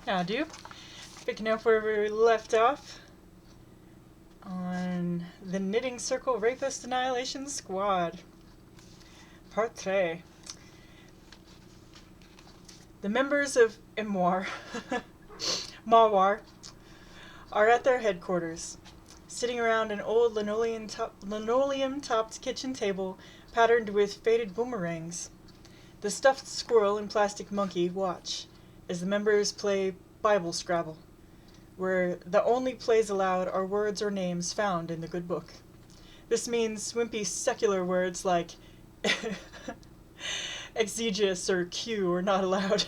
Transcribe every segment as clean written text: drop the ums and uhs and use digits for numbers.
How do? Picking up where we left off on the Knitting Circle Rapist Annihilation Squad. Part 3. The members of Mawar are at their headquarters, sitting around an old linoleum-topped kitchen table patterned with faded boomerangs. The stuffed squirrel and plastic monkey watch as the members play Bible Scrabble, where the only plays allowed are words or names found in the good book. This means wimpy secular words like exegesis or Q are not allowed.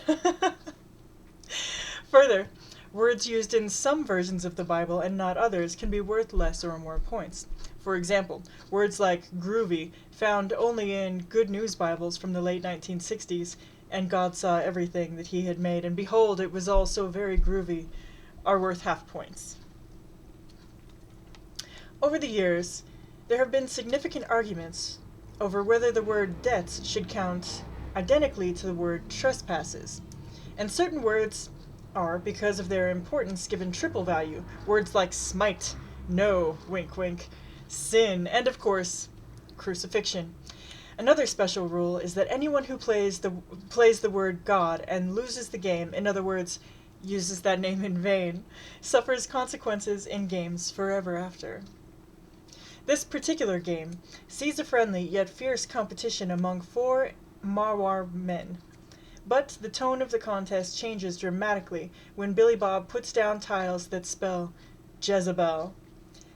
Further, words used in some versions of the Bible and not others can be worth less or more points. For example, words like groovy, found only in Good News Bibles from the late 1960s, and God saw everything that he had made, and behold, it was all so very groovy, are worth half points. Over the years, there have been significant arguments over whether the word debts should count identically to the word trespasses, and certain words are, because of their importance, given triple value. Words like smite, no, wink wink, sin, and of course, crucifixion. Another special rule is that anyone who plays the word God and loses the game, in other words, uses that name in vain, suffers consequences in games forever after. This particular game sees a friendly yet fierce competition among 4 Mawar men. But the tone of the contest changes dramatically when Billy Bob puts down tiles that spell Jezebel.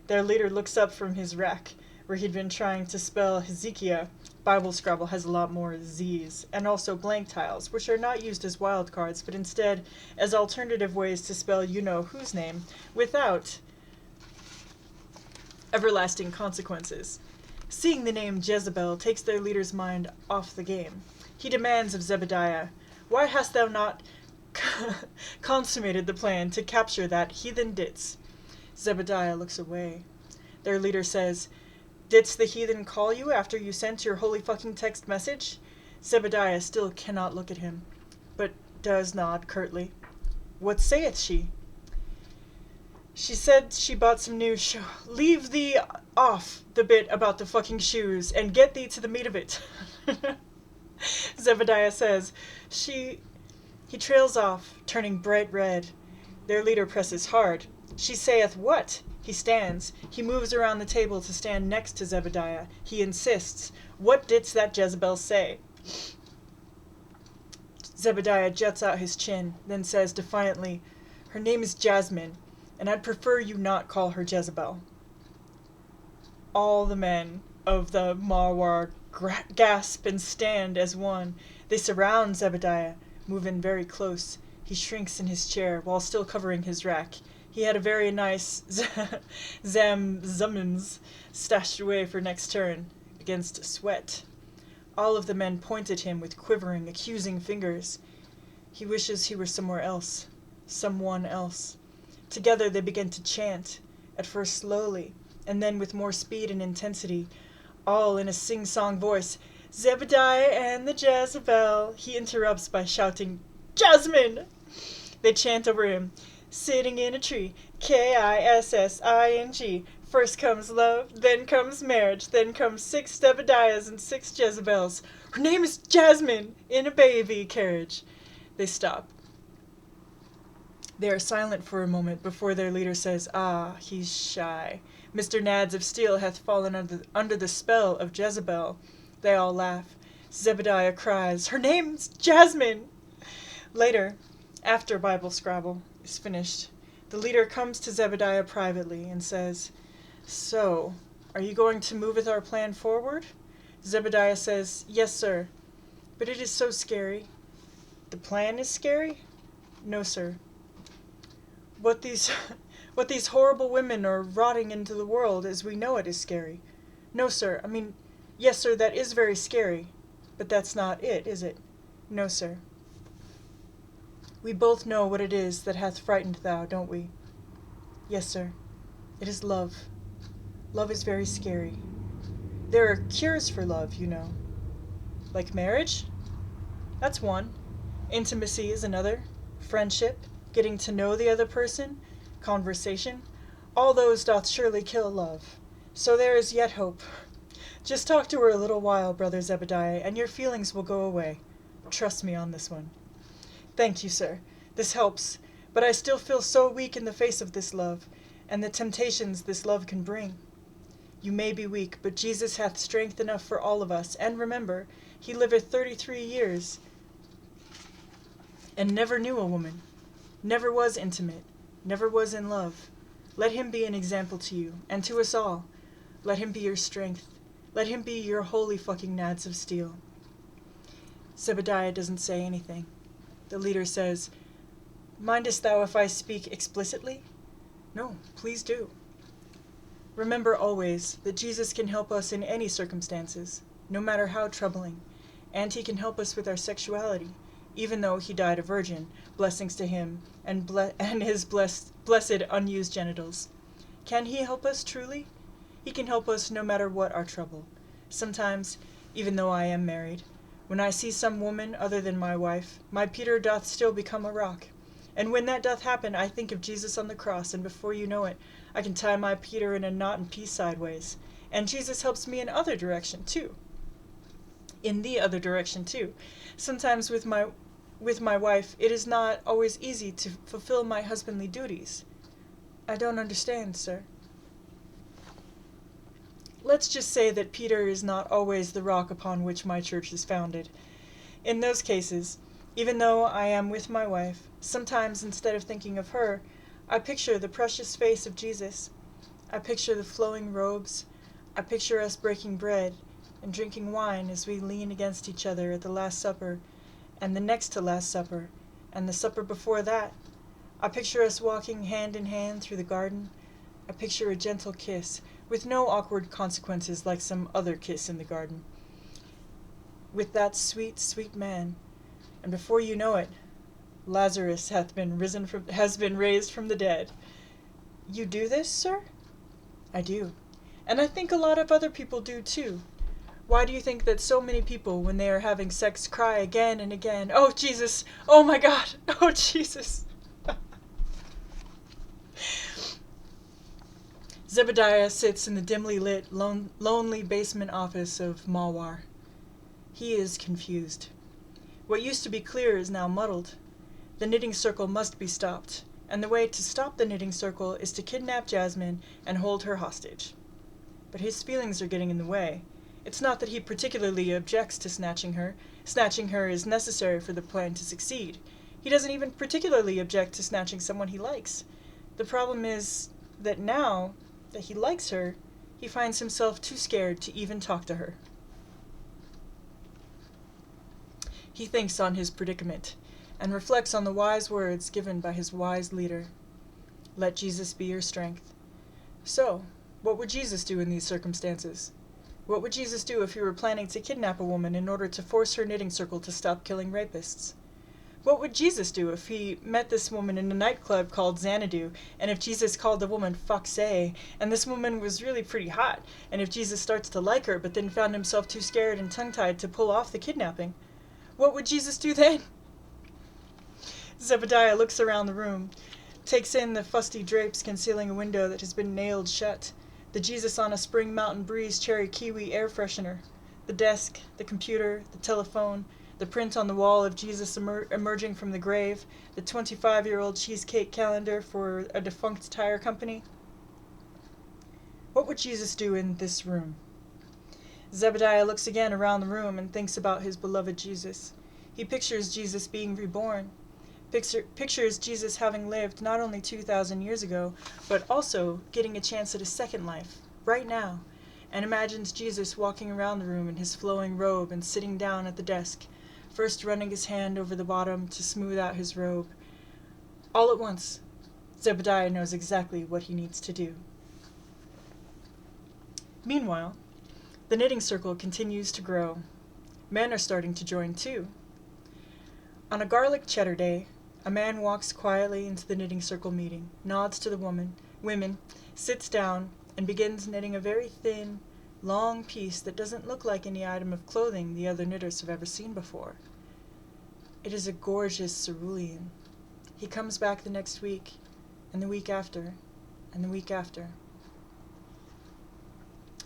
Their leader looks up from his rack, where he'd been trying to spell Hezekiah. Bible Scrabble has a lot more Z's, and also blank tiles, which are not used as wildcards, but instead as alternative ways to spell you-know-whose name, without everlasting consequences. Seeing the name Jezebel takes their leader's mind off the game. He demands of Zebediah, "Why hast thou not consummated the plan to capture that heathen ditz?" Zebediah looks away. Their leader says, "Didst the heathen call you after you sent your holy fucking text message?" Zebediah still cannot look at him, but does nod curtly. "What saith she?" "She said she bought some new Leave thee off the bit about the fucking shoes, and get thee to the meat of it." Zebediah says, He trails off, turning bright red. Their leader presses hard. "She saith what?" He stands. He moves around the table to stand next to Zebediah. He insists, "What didst that Jezebel say?" Zebediah juts out his chin, then says defiantly, "Her name is Jasmine, and I'd prefer you not call her Jezebel." All the men of the Mawar gasp and stand as one. They surround Zebediah, move in very close. He shrinks in his chair, while still covering his rack. He had a very nice Zamins stashed away for next turn, against sweat. All of the men point at him with quivering, accusing fingers. He wishes he were somewhere else, someone else. Together they begin to chant, at first slowly, and then with more speed and intensity, all in a sing-song voice. "Zebediah and the Jezebel," he interrupts by shouting, "Jasmine!" They chant over him, "Sitting in a tree, Kissing. First comes love, then comes marriage, then comes 6 Zebediahs and 6 Jezebels. Her name is Jasmine, in a baby carriage." They stop. They are silent for a moment before their leader says, "Ah, he's shy. Mr. Nads of Steel hath fallen under the spell of Jezebel." They all laugh. Zebediah cries, "Her name's Jasmine!" Later, after Bible Scrabble is finished, the leader comes to Zebediah privately and says, "So, are you going to move with our plan forward?" Zebediah says, "Yes, sir. But it is so scary." "The plan is scary?" "No, sir. What these horrible women are rotting into the world as we know it is scary." "No, sir. Yes, sir, that is very scary. But that's not it, is it?" "No, sir." "We both know what it is that hath frightened thou, don't we?" "Yes, sir. It is love. Love is very scary. There are cures for love, you know." "Like marriage?" "That's one. Intimacy is another. Friendship, getting to know the other person, conversation, all those doth surely kill love. So there is yet hope. Just talk to her a little while, Brother Zebediah, and your feelings will go away. Trust me on this one. Thank you, sir. This helps, but I still feel so weak in the face of this love, and the temptations this love can bring. You may be weak, but Jesus hath strength enough for all of us, and remember, he liveth 33 years, and never knew a woman, never was intimate, never was in love. Let him be an example to you, and to us all. Let him be your strength. Let him be your holy fucking nads of steel. Zebediah doesn't say anything. The leader says, Mindest thou if I speak explicitly? No, please do. Remember always that Jesus can help us in any circumstances, no matter how troubling, and he can help us with our sexuality, even though he died a virgin, blessings to him, and his blessed unused genitals. Can he help us truly? He can help us no matter what our trouble. Sometimes, even though I am married, when I see some woman other than my wife, my Peter doth still become a rock. And when that doth happen, I think of Jesus on the cross, and before you know it, I can tie my Peter in a knot and pee sideways. And Jesus helps me in the other direction, too. Sometimes with my wife, it is not always easy to fulfill my husbandly duties. I don't understand, sir. Let's just say that Peter is not always the rock upon which my church is founded. In those cases, even though I am with my wife, sometimes instead of thinking of her, I picture the precious face of Jesus. I picture the flowing robes. I picture us breaking bread and drinking wine as we lean against each other at the Last Supper, and the next to Last Supper, and the supper before that. I picture us walking hand in hand through the garden. I picture a gentle kiss, with no awkward consequences like some other kiss in the garden, with that sweet, sweet man. And before you know it, Lazarus has been raised from the dead. You do this, sir? I do. And I think a lot of other people do, too. Why do you think that so many people, when they are having sex, cry again and again, "Oh, Jesus! Oh, my God! Oh, Jesus!" Zebediah sits in the dimly lit, lonely basement office of Malwar. He is confused. What used to be clear is now muddled. The knitting circle must be stopped, and the way to stop the knitting circle is to kidnap Jasmine and hold her hostage. But his feelings are getting in the way. It's not that he particularly objects to snatching her. Snatching her is necessary for the plan to succeed. He doesn't even particularly object to snatching someone he likes. The problem is that now that he likes her, he finds himself too scared to even talk to her. He thinks on his predicament, and reflects on the wise words given by his wise leader. Let Jesus be your strength. So, what would Jesus do in these circumstances? What would Jesus do if he were planning to kidnap a woman in order to force her knitting circle to stop killing rapists? What would Jesus do if he met this woman in a nightclub called Xanadu, and if Jesus called the woman Foxay, and this woman was really pretty hot, and if Jesus starts to like her but then found himself too scared and tongue-tied to pull off the kidnapping? What would Jesus do then? Zebediah looks around the room, takes in the fusty drapes concealing a window that has been nailed shut, the Jesus on a Spring Mountain Breeze cherry kiwi air freshener, the desk, the computer, the telephone, the print on the wall of Jesus emerging from the grave, the 25-year-old cheesecake calendar for a defunct tire company. What would Jesus do in this room? Zebediah looks again around the room and thinks about his beloved Jesus. He pictures Jesus being reborn. Pictures Jesus having lived not only 2,000 years ago, but also getting a chance at a second life, right now, and imagines Jesus walking around the room in his flowing robe and sitting down at the desk, first running his hand over the bottom to smooth out his robe. All at once, Zebediah knows exactly what he needs to do. Meanwhile, the knitting circle continues to grow. Men are starting to join too. On a garlic cheddar day, a man walks quietly into the knitting circle meeting, nods to the women, sits down, and begins knitting a very thin, long piece that doesn't look like any item of clothing the other knitters have ever seen before. It is a gorgeous cerulean. He comes back the next week, and the week after, and the week after.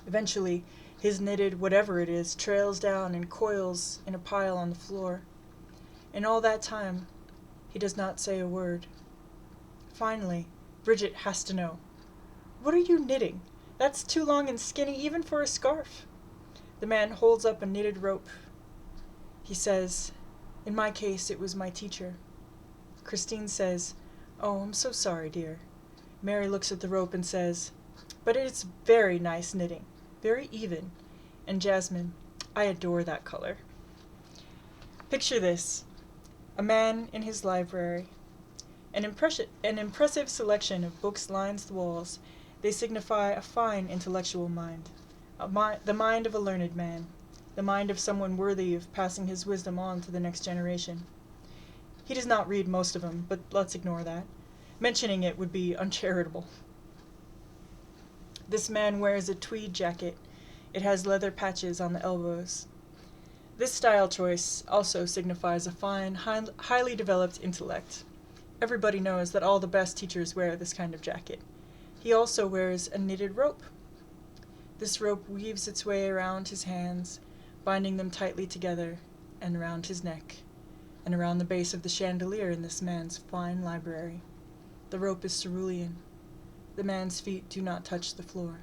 Eventually, his knitted whatever it is trails down and coils in a pile on the floor. In all that time, he does not say a word. Finally, Bridget has to know. "What are you knitting? That's too long and skinny even for a scarf." The man holds up a knitted rope. He says, "In my case, it was my teacher." Christine says, "Oh, I'm so sorry, dear." Mary looks at the rope and says, "But it's very nice knitting, very even." And Jasmine, "I adore that color." Picture this. A man in his library. An impressive selection of books lines the walls. They signify a fine intellectual mind. The mind of a learned man. The mind of someone worthy of passing his wisdom on to the next generation. He does not read most of them, but let's ignore that. Mentioning it would be uncharitable. This man wears a tweed jacket. It has leather patches on the elbows. This style choice also signifies a fine, highly developed intellect. Everybody knows that all the best teachers wear this kind of jacket. He also wears a knitted rope. This rope weaves its way around his hands, binding them tightly together, and around his neck, and around the base of the chandelier in this man's fine library. The rope is cerulean. The man's feet do not touch the floor.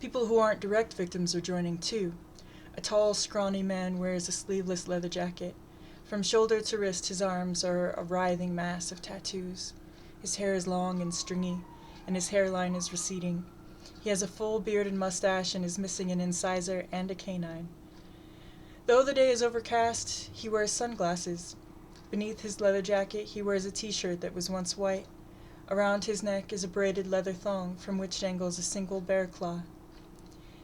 People who aren't direct victims are joining too. A tall, scrawny man wears a sleeveless leather jacket. From shoulder to wrist, his arms are a writhing mass of tattoos. His hair is long and stringy, and his hairline is receding. He has a full beard and mustache and is missing an incisor and a canine. Though the day is overcast, he wears sunglasses. Beneath his leather jacket, he wears a t-shirt that was once white. Around his neck is a braided leather thong from which dangles a single bear claw.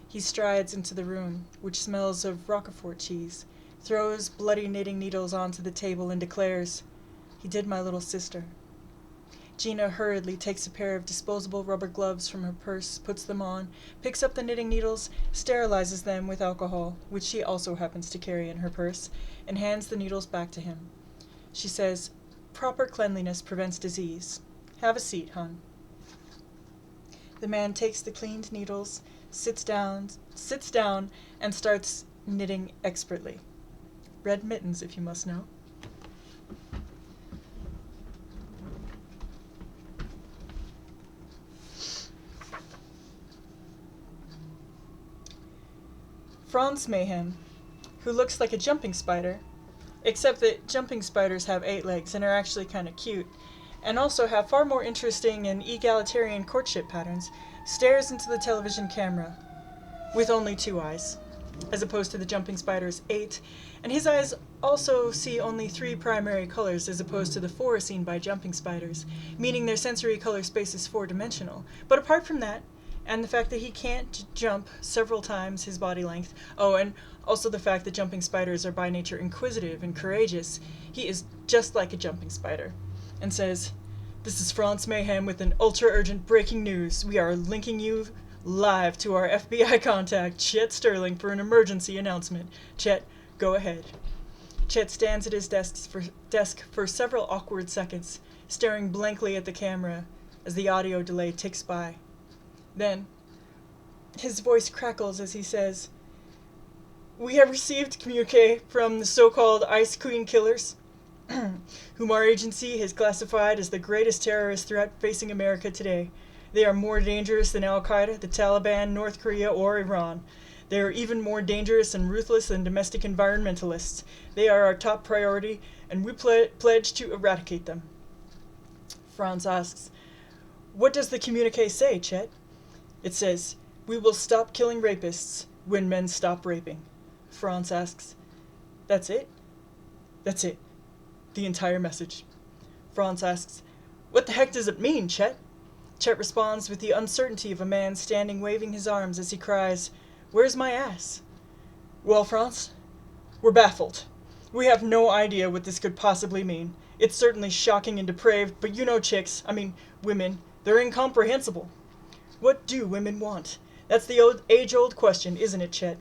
He strides into the room, which smells of Roquefort cheese, throws bloody knitting needles onto the table and declares, "He did my little sister." Gina hurriedly takes a pair of disposable rubber gloves from her purse, puts them on, picks up the knitting needles, sterilizes them with alcohol, which she also happens to carry in her purse, and hands the needles back to him. She says, "Proper cleanliness prevents disease. Have a seat, hon." The man takes the cleaned needles, sits down, and starts knitting expertly. Red mittens, if you must know. Franz Mayhem, who looks like a jumping spider, except that jumping spiders have 8 legs and are actually kind of cute, and also have far more interesting and egalitarian courtship patterns, stares into the television camera with only 2 eyes, as opposed to the jumping spider's 8, and his eyes also see only 3 primary colors as opposed to the 4 seen by jumping spiders, meaning their sensory color space is 4-dimensional. But apart from that, and the fact that he can't jump several times his body length, and also the fact that jumping spiders are by nature inquisitive and courageous, he is just like a jumping spider, and says, "This is Franz Mayhem with an ultra-urgent breaking news. We are linking you live to our FBI contact, Chet Sterling, for an emergency announcement. Chet, go ahead." Chet stands at his desk for several awkward seconds, staring blankly at the camera as the audio delay ticks by. Then, his voice crackles as he says, "We have received communique from the so-called Ice Queen killers, whom our agency has classified as the greatest terrorist threat facing America today. They are more dangerous than Al-Qaeda, the Taliban, North Korea, or Iran. They are even more dangerous and ruthless than domestic environmentalists. They are our top priority, and we pledge to eradicate them." Franz asks, "What does the communique say, Chet?" It says, "We will stop killing rapists when men stop raping." Franz asks, "That's it?" "That's it. The entire message." Franz asks, "What the heck does it mean, Chet?" Chet responds with the uncertainty of a man standing waving his arms as he cries, "Where's my ass?" "Well, Franz, we're baffled. We have no idea what this could possibly mean. It's certainly shocking and depraved, but you know women, they're incomprehensible." "What do women want? That's the age-old question, isn't it, Chet?"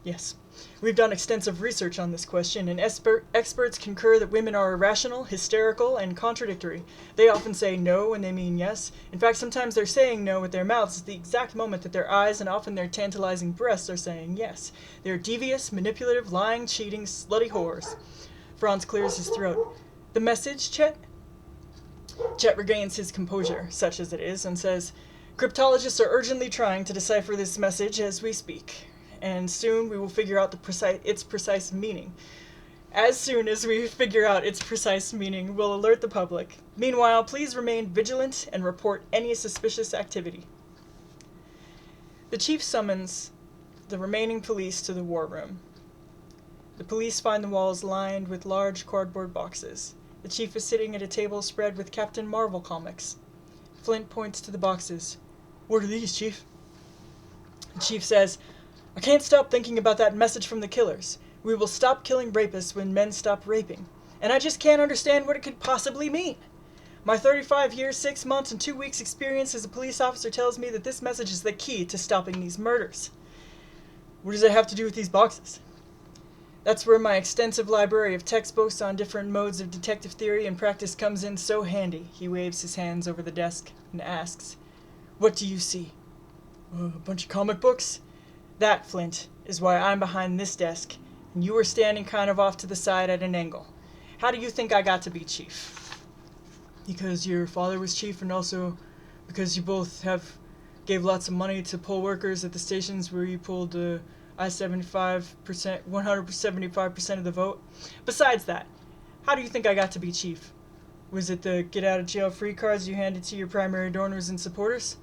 "Yes. We've done extensive research on this question, and experts concur that women are irrational, hysterical, and contradictory. They often say no when they mean yes. In fact, sometimes they're saying no with their mouths at the exact moment that their eyes and often their tantalizing breasts are saying yes. They are devious, manipulative, lying, cheating, slutty whores. Franz clears his throat. The message, Chet? Chet regains his composure, such as it is, and says, Cryptologists are urgently trying to decipher this message as we speak, and soon we will figure out its precise meaning. As soon as we figure out its precise meaning, we'll alert the public. Meanwhile, please remain vigilant and report any suspicious activity. The chief summons the remaining police to the war room. The police find the walls lined with large cardboard boxes. The chief is sitting at a table spread with Captain Marvel comics. Flint points to the boxes. What are these, Chief? The chief says, I can't stop thinking about that message from the killers. We will stop killing rapists when men stop raping. And I just can't understand what it could possibly mean. My 35 years, 6 months, and 2 weeks experience as a police officer tells me that this message is the key to stopping these murders. What does it have to do with these boxes? That's where my extensive library of textbooks on different modes of detective theory and practice comes in so handy. He waves his hands over the desk and asks, What do you see? A bunch of comic books? That, Flint, is why I'm behind this desk, and you were standing kind of off to the side at an angle. How do you think I got to be chief? Because your father was chief, and also because you both gave lots of money to poll workers at the stations where you pulled I-75%, 175% of the vote. Besides that, how do you think I got to be chief? Was it the get-out-of-jail-free cards you handed to your primary donors and supporters?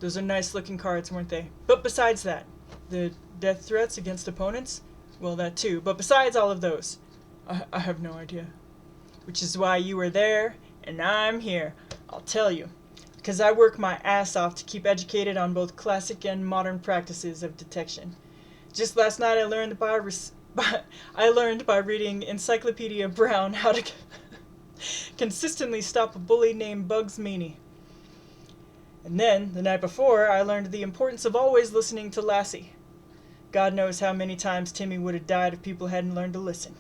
Those are nice-looking cards, weren't they? But besides that, the death threats against opponents? Well, that too. But besides all of those, I have no idea. Which is why you were there, and I'm here. I'll tell you. Because I work my ass off to keep educated on both classic and modern practices of detection. Just last night I learned by reading Encyclopedia Brown how to consistently stop a bully named Bugs Meany. And then, the night before, I learned the importance of always listening to Lassie. God knows how many times Timmy would have died if people hadn't learned to listen.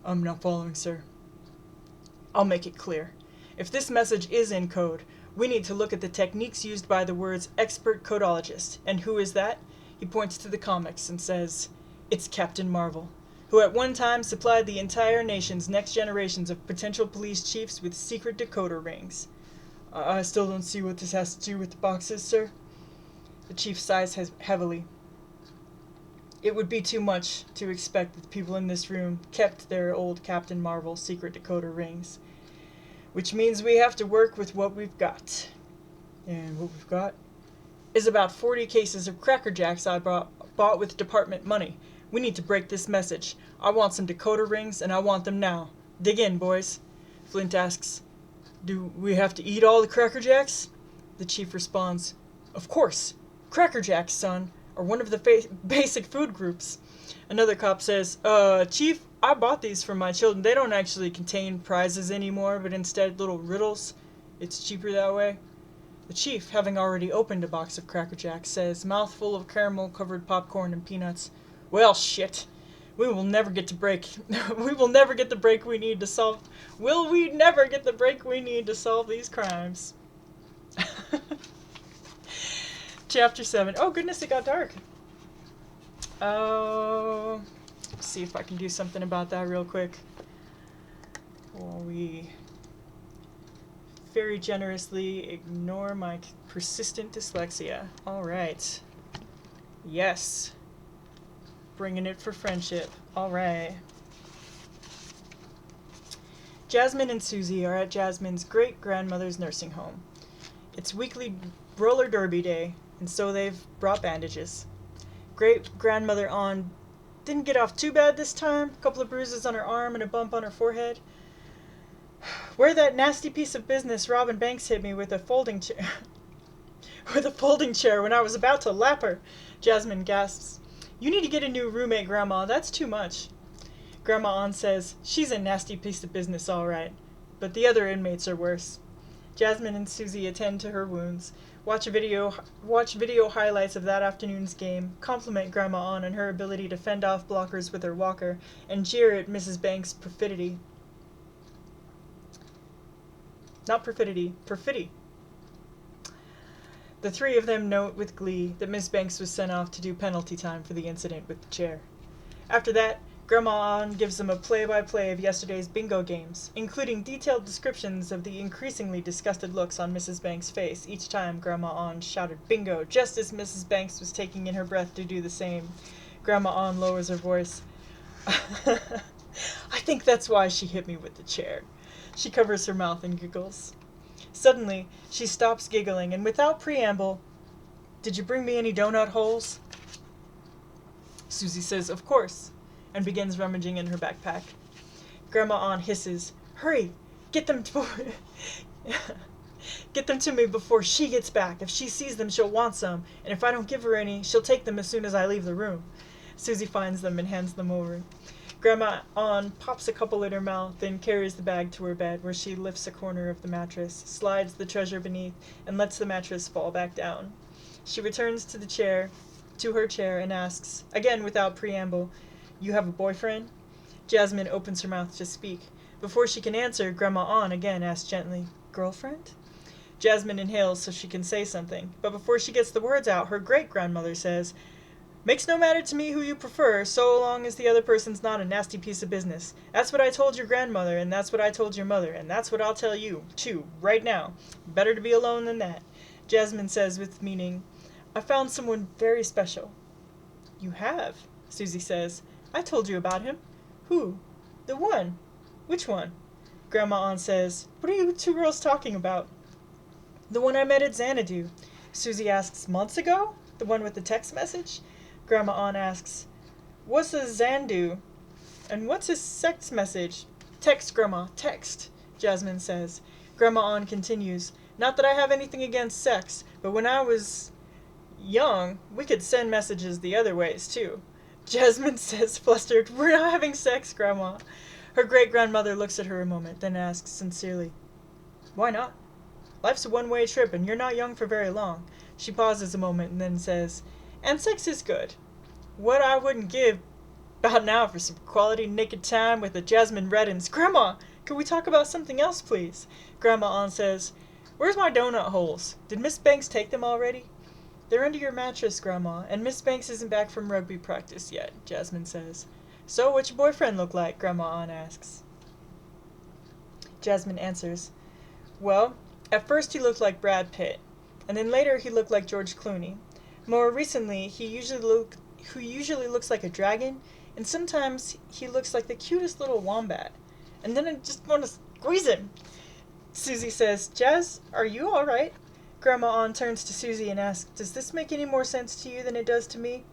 I'm not following, sir. I'll make it clear. If this message is in code, we need to look at the techniques used by the words expert codologist. And who is that? He points to the comics and says, It's Captain Marvel, who at one time supplied the entire nation's next generations of potential police chiefs with secret decoder rings. I still don't see what this has to do with the boxes, sir. The chief sighs heavily. It would be too much to expect that the people in this room kept their old Captain Marvel secret decoder rings. Which means we have to work with what we've got. And what we've got is about 40 cases of Cracker Jacks I bought with department money. We need to break this message. I want some decoder rings, and I want them now. Dig in, boys. Flint asks, Do we have to eat all the Cracker Jacks? The chief responds, Of course. Cracker Jacks, son, are one of the basic food groups. Another cop says, Chief, I bought these for my children. They don't actually contain prizes anymore, but instead little riddles. It's cheaper that way. The chief, having already opened a box of Cracker Jacks, says, mouthful of caramel-covered popcorn and peanuts, Well, shit. We will never get the break we need to solve. Will we never get the break we need to solve these crimes? Chapter 7. Oh, goodness, it got dark. Oh, let's see if I can do something about that real quick. While we very generously ignore my persistent dyslexia. All right. Yes. Bringing it for friendship. All right. Jasmine and Susie are at Jasmine's great-grandmother's nursing home. It's weekly roller derby day, and so they've brought bandages. Great-grandmother Ann didn't get off too bad this time. A couple of bruises on her arm and a bump on her forehead. Where that nasty piece of business Robin Banks hit me with a folding chair when I was about to lap her, Jasmine gasps. You need to get a new roommate, Grandma. That's too much. Grandma Ann says, She's a nasty piece of business, all right. But the other inmates are worse. Jasmine and Susie attend to her wounds, Watch video highlights of that afternoon's game, compliment Grandma on her ability to fend off blockers with her walker, and jeer at Mrs. Banks' perfidy. Not perfidy, perfidy. The three of them note with glee that Miss Banks was sent off to do penalty time for the incident with the chair. After that, Grandma Ann gives them a play-by-play of yesterday's bingo games, including detailed descriptions of the increasingly disgusted looks on Mrs. Banks' face each time Grandma Ann shouted bingo, just as Mrs. Banks was taking in her breath to do the same. Grandma Ann lowers her voice. I think that's why she hit me with the chair. She covers her mouth and giggles. Suddenly, she stops giggling, and without preamble, "Did you bring me any donut holes?" Susie says, "Of course," and begins rummaging in her backpack. Grandma Ann hisses, "Hurry! Get them get them to me before she gets back. If she sees them, she'll want some, and if I don't give her any, she'll take them as soon as I leave the room." Susie finds them and hands them over. Grandma Ann pops a couple in her mouth, then carries the bag to her bed, where she lifts a corner of the mattress, slides the treasure beneath, and lets the mattress fall back down. She returns to her chair, and asks, again without preamble, "You have a boyfriend?" Jasmine opens her mouth to speak. Before she can answer, Grandma Ann again asks gently, "Girlfriend?" Jasmine inhales so she can say something, but before she gets the words out, her great-grandmother says, "Makes no matter to me who you prefer, so long as the other person's not a nasty piece of business. That's what I told your grandmother, and that's what I told your mother, and that's what I'll tell you, too, right now. Better to be alone than that." Jasmine says with meaning, "I found someone very special." "You have?" Susie says. "I told you about him." "Who?" "The one." "Which one?" Grandma Ann says, "What are you two girls talking about?" "The one I met at Xanadu." Susie asks, "Months ago? The one with the text message?" Grandma Ann asks, "What's a Xanadu? And what's his sex message?" "Text, Grandma, text," Jasmine says. Grandma Ann continues, "Not that I have anything against sex, but when I was young, we could send messages the other ways, too." Jasmine says, flustered, "We're not having sex, Grandma." Her great-grandmother looks at her a moment, then asks sincerely, "Why not? Life's a one-way trip, and you're not young for very long." She pauses a moment and then says, "And sex is good. What I wouldn't give about now for some quality naked time with a Jasmine reddens. Grandma, could we talk about something else, please?" Grandma Ann says, "Where's my donut holes? Did Miss Banks take them already?" "They're under your mattress, Grandma, and Miss Banks isn't back from rugby practice yet," Jasmine says. "So what's your boyfriend look like?" Grandma Ann asks. Jasmine answers, "Well, at first he looked like Brad Pitt, and then later he looked like George Clooney. More recently, he usually looks like a dragon, and sometimes he looks like the cutest little wombat. And then I just want to squeeze him." Susie says, "Jazz, are you all right?" Grandma Ann turns to Susie and asks, "Does this make any more sense to you than it does to me?"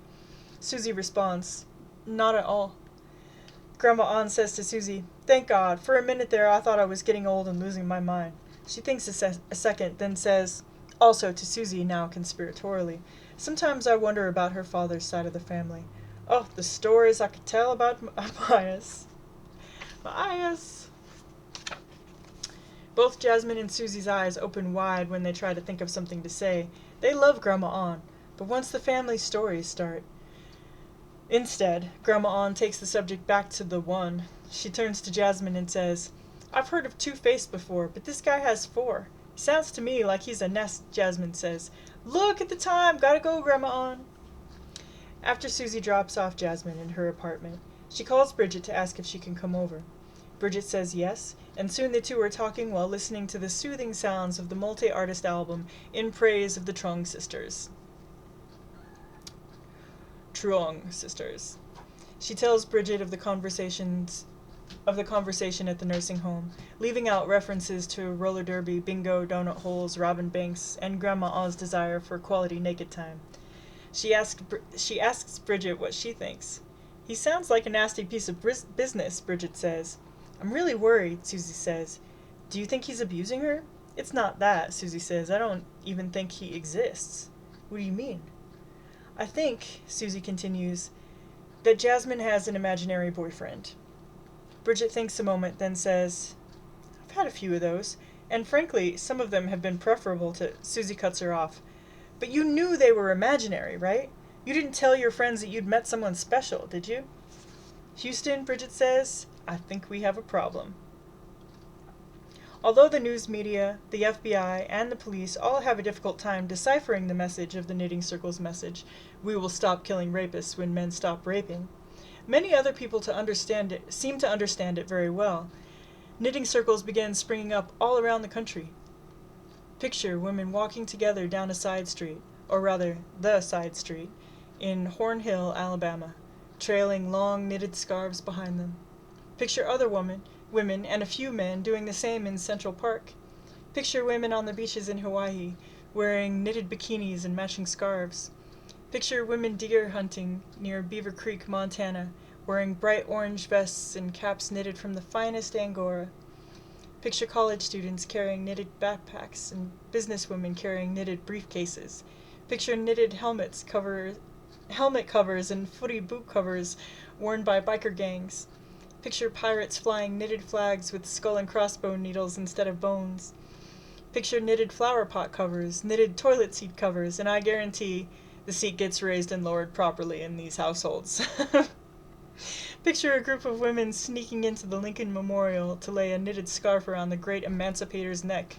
Susie responds, "Not at all." Grandma Ann says to Susie, "Thank God. For a minute there I thought I was getting old and losing my mind." She thinks a second, then says, also to Susie now conspiratorially, "Sometimes I wonder about her father's side of the family. Oh, the stories I could tell about Maya's." Both Jasmine and Susie's eyes open wide when they try to think of something to say. They love Grandma Ann, but once the family stories start. Instead, Grandma Ann takes the subject back to the one. She turns to Jasmine and says, "I've heard of Two-Face before, but this guy has 4. Sounds to me like he's a nest," Jasmine says. "Look at the time! Gotta go, Grandma Ann." After Susie drops off Jasmine in her apartment, she calls Bridget to ask if she can come over. Bridget says yes, and soon the two are talking while listening to the soothing sounds of the multi-artist album in praise of the Trung sisters. She tells Bridget of the conversation at the nursing home, leaving out references to roller derby, bingo, donut holes, Robin Banks, and Grandma Ann's desire for quality naked time. She asks Bridget what she thinks. "He sounds like a nasty piece of business," Bridget says. "I'm really worried," Susie says. "Do you think he's abusing her?" "It's not that," Susie says. "I don't even think he exists." "What do you mean?" "I think," Susie continues, "that Jasmine has an imaginary boyfriend." Bridget thinks a moment, then says, "I've had a few of those. And frankly, some of them have been preferable to Susie cuts her off. But you knew they were imaginary, right? You didn't tell your friends that you'd met someone special, did you? Houston, Bridget says, I think we have a problem. Although the news media, the FBI, and the police all have a difficult time deciphering the message of the Knitting Circle's message, we will stop killing rapists when men stop raping, many other people seem to understand it very well. Knitting circles began springing up all around the country. Picture women walking together down a side street, or rather, the side street, in Horn Hill, Alabama, trailing long knitted scarves behind them. Picture other women, and a few men doing the same in Central Park. Picture women on the beaches in Hawaii, wearing knitted bikinis and matching scarves. Picture women deer hunting near Beaver Creek, Montana, wearing bright orange vests and caps knitted from the finest Angora. Picture college students carrying knitted backpacks and businesswomen carrying knitted briefcases. Picture knitted helmet covers and footy boot covers worn by biker gangs. Picture pirates flying knitted flags with skull and crossbone needles instead of bones. Picture knitted flower pot covers, knitted toilet seat covers, and I guarantee the seat gets raised and lowered properly in these households. Picture a group of women sneaking into the Lincoln Memorial to lay a knitted scarf around the great emancipator's neck.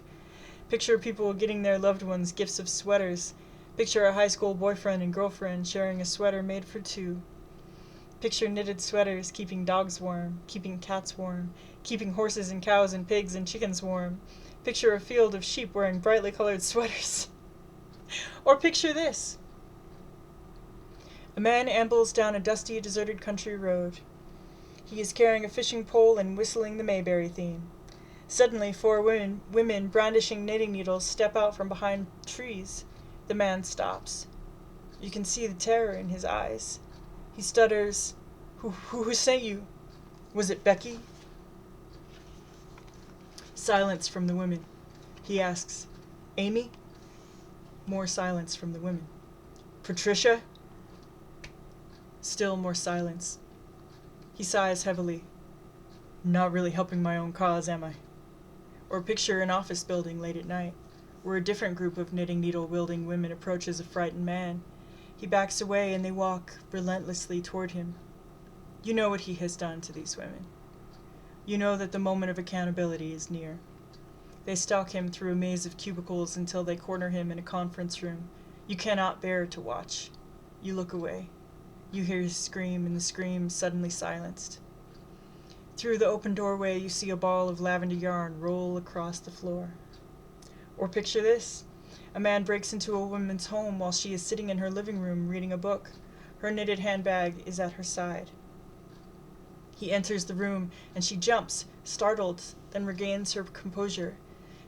Picture people getting their loved ones gifts of sweaters. Picture a high school boyfriend and girlfriend sharing a sweater made for two. Picture knitted sweaters keeping dogs warm, keeping cats warm, keeping horses and cows and pigs and chickens warm. Picture a field of sheep wearing brightly colored sweaters. Or picture this. A man ambles down a dusty, deserted country road. He is carrying a fishing pole and whistling the Mayberry theme. Suddenly, four women brandishing knitting needles step out from behind trees. The man stops. You can see the terror in his eyes. He stutters, Who sent you? Was it Becky? Silence from the women. He asks, Amy? More silence from the women. Patricia? Still more silence. He sighs heavily. Not really helping my own cause, am I? Or picture an office building late at night, where a different group of knitting needle-wielding women approaches a frightened man. He backs away and they walk relentlessly toward him. You know what he has done to these women. You know that the moment of accountability is near. They stalk him through a maze of cubicles until they corner him in a conference room. You cannot bear to watch. You look away. You hear his scream, and the scream suddenly silenced. Through the open doorway, you see a ball of lavender yarn roll across the floor. Or picture this. A man breaks into a woman's home while she is sitting in her living room reading a book. Her knitted handbag is at her side. He enters the room, and she jumps, startled, then regains her composure.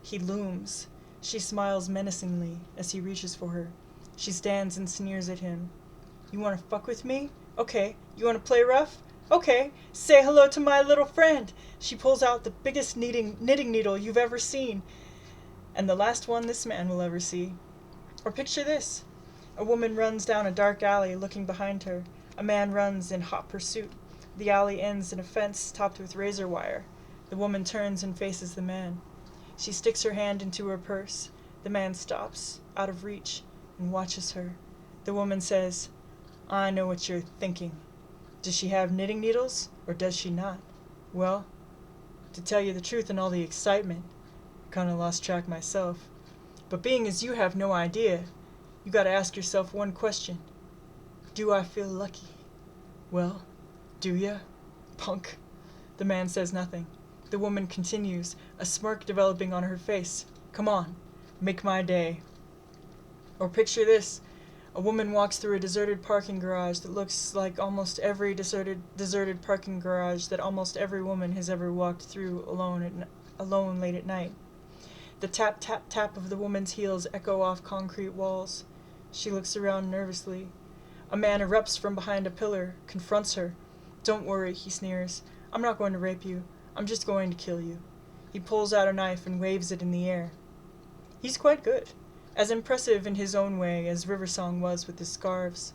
He looms. She smiles menacingly as he reaches for her. She stands and sneers at him. You want to fuck with me? Okay. You want to play rough? Okay. Say hello to my little friend. She pulls out the biggest knitting needle you've ever seen, and the last one this man will ever see. Or picture this. A woman runs down a dark alley looking behind her. A man runs in hot pursuit. The alley ends in a fence topped with razor wire. The woman turns and faces the man. She sticks her hand into her purse. The man stops, out of reach, and watches her. The woman says, I know what you're thinking. Does she have knitting needles, or does she not? Well, to tell you the truth in all the excitement, I kinda lost track myself. But being as you have no idea, you gotta ask yourself one question. Do I feel lucky? Well, do ya, punk? The man says nothing. The woman continues, a smirk developing on her face. Come on, make my day. Or picture this. A woman walks through a deserted parking garage that looks like almost every deserted parking garage that almost every woman has ever walked through alone late at night. The tap, tap, tap of the woman's heels echo off concrete walls. She looks around nervously. A man erupts from behind a pillar, confronts her. Don't worry, he sneers. I'm not going to rape you. I'm just going to kill you. He pulls out a knife and waves it in the air. He's quite good. As impressive in his own way as Riversong was with his scarves.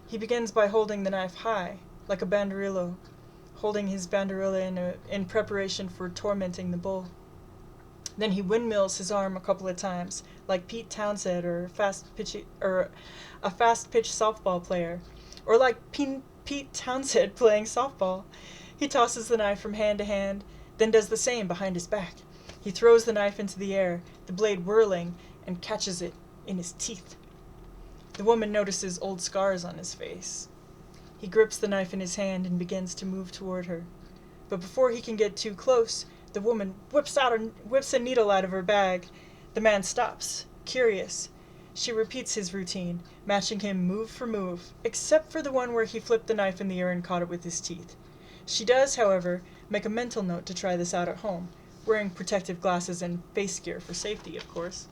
He begins by holding the knife high, like a banderillo, holding his banderilla in preparation for tormenting the bull. Then he windmills his arm a couple of times, like Pete Townsend or a fast-pitch softball player, or like Pete Townsend playing softball. He tosses the knife from hand to hand, then does the same behind his back. He throws the knife into the air, the blade whirling, and catches it in his teeth. The woman notices old scars on his face. He grips the knife in his hand and begins to move toward her. But before he can get too close, the woman whips a needle out of her bag. The man stops, curious. She repeats his routine, matching him move for move, except for the one where he flipped the knife in the air and caught it with his teeth. She does, however, make a mental note to try this out at home, wearing protective glasses and face gear for safety, of course.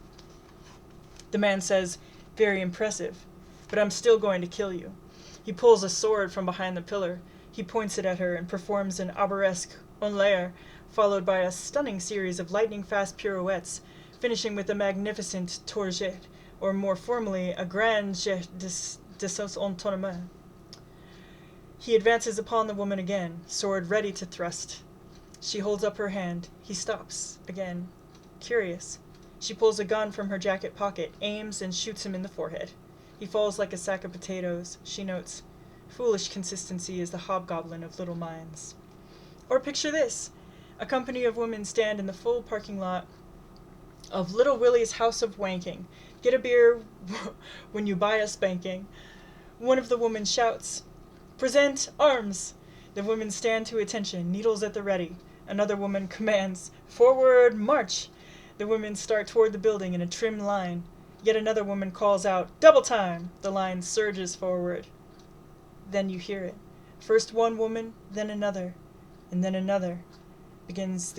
The man says, "Very impressive, but I'm still going to kill you." He pulls a sword from behind the pillar. He points it at her and performs an arabesque en l'air, followed by a stunning series of lightning-fast pirouettes, finishing with a magnificent tourjet, or more formally, a grand jet de sauce autonomie. He advances upon the woman again, sword ready to thrust. She holds up her hand. He stops, again, curious. She pulls a gun from her jacket pocket, aims, and shoots him in the forehead. He falls like a sack of potatoes. She notes, "Foolish consistency is the hobgoblin of little minds." Or picture this. A company of women stand in the full parking lot of Little Willie's House of Wanking. Get a beer when you buy a spanking. One of the women shouts, "Present arms!" The women stand to attention, needles at the ready. Another woman commands, "Forward, march!" The women start toward the building in a trim line. Yet another woman calls out, "Double time!" The line surges forward. Then you hear it. First one woman, then another, and then another. Begins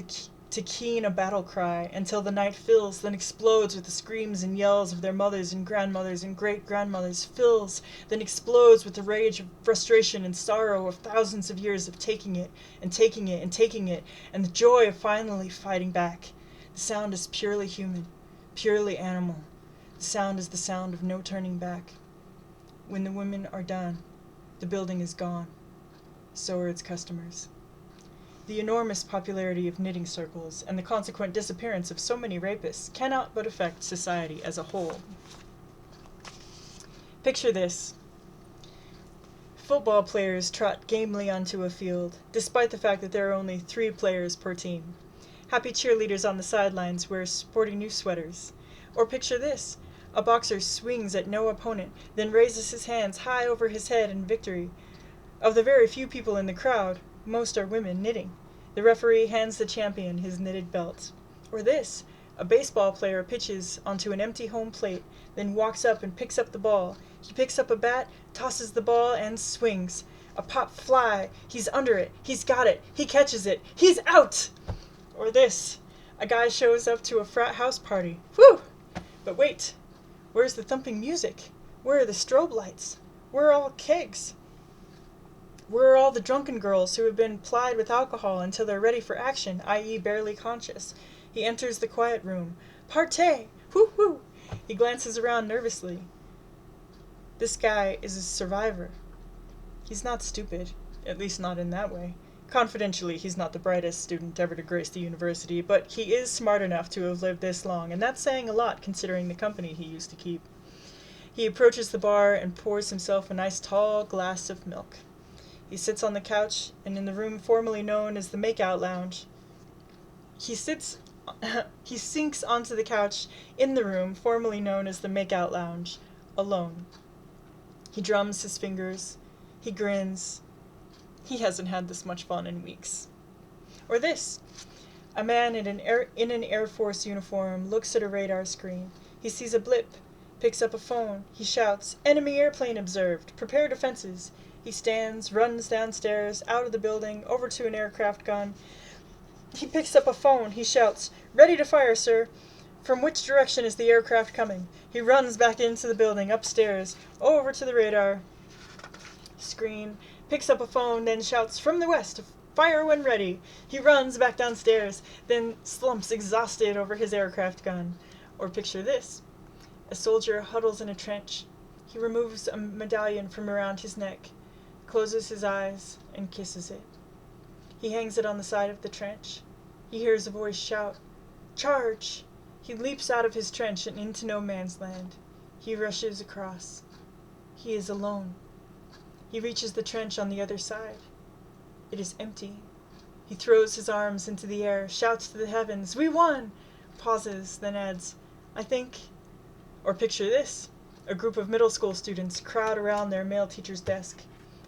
to keen a battle cry, until the night fills, then explodes with the screams and yells of their mothers and grandmothers and great-grandmothers, fills, then explodes with the rage of frustration and sorrow of thousands of years of taking it, and taking it, and taking it, and the joy of finally fighting back. The sound is purely human, purely animal. The sound is the sound of no turning back. When the women are done, the building is gone. So are its customers. The enormous popularity of knitting circles and the consequent disappearance of so many rapists cannot but affect society as a whole. Picture this. Football players trot gamely onto a field, despite the fact that there are only 3 players per team. Happy cheerleaders on the sidelines wear sporty new sweaters. Or picture this. A boxer swings at no opponent, then raises his hands high over his head in victory. Of the very few people in the crowd, most are women knitting. The referee hands the champion his knitted belt. Or this. A baseball player pitches onto an empty home plate, then walks up and picks up the ball. He picks up a bat, tosses the ball, and swings. A pop fly. He's under it. He's got it. He catches it. He's out! Or this. A guy shows up to a frat house party. Whew! But wait. Where's the thumping music? Where are the strobe lights? Where are all kegs? Where are all the drunken girls who have been plied with alcohol until they're ready for action, i.e. barely conscious? He enters the quiet room. Partay! Whoo whoo! He glances around nervously. This guy is a survivor. He's not stupid, at least not in that way. Confidentially, he's not the brightest student ever to grace the university, but he is smart enough to have lived this long, and that's saying a lot considering the company he used to keep. He approaches the bar and pours himself a nice tall glass of milk. He sits on the couch, and in the room formerly known as the Makeout Lounge. He sinks onto the couch in the room formerly known as the Makeout Lounge, alone. He drums his fingers. He grins. He hasn't had this much fun in weeks. Or this. A man in an Air Force uniform looks at a radar screen. He sees a blip, picks up a phone. He shouts, "Enemy airplane observed. Prepare defenses." He stands, runs downstairs, out of the building, over to an aircraft gun. He picks up a phone. He shouts, "Ready to fire, sir." "From which direction is the aircraft coming?" He runs back into the building, upstairs, over to the radar screen, picks up a phone, then shouts, "From the west, fire when ready." He runs back downstairs, then slumps exhausted over his aircraft gun. Or picture this. A soldier huddles in a trench. He removes a medallion from around his neck, closes his eyes, and kisses it. He hangs it on the side of the trench. He hears a voice shout, Charge! He leaps out of his trench and into no man's land. He rushes across. He is alone. He reaches the trench on the other side. It is empty. He throws his arms into the air, shouts to the heavens, "We won!" Pauses, then adds, "I think..." Or picture this. A group of middle school students crowd around their male teacher's desk.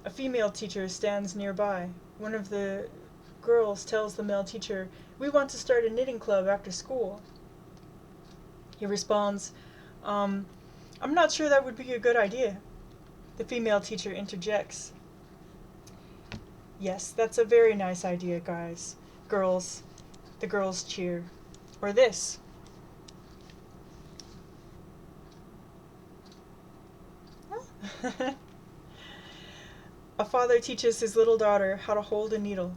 A female teacher stands nearby. One of the girls tells the male teacher, "We want to start a knitting club after school." He responds, I'm not sure that would be a good idea." The female teacher interjects, "Yes, that's a very nice idea, guys. Girls." The girls cheer. Or this. A father teaches his little daughter how to hold a needle.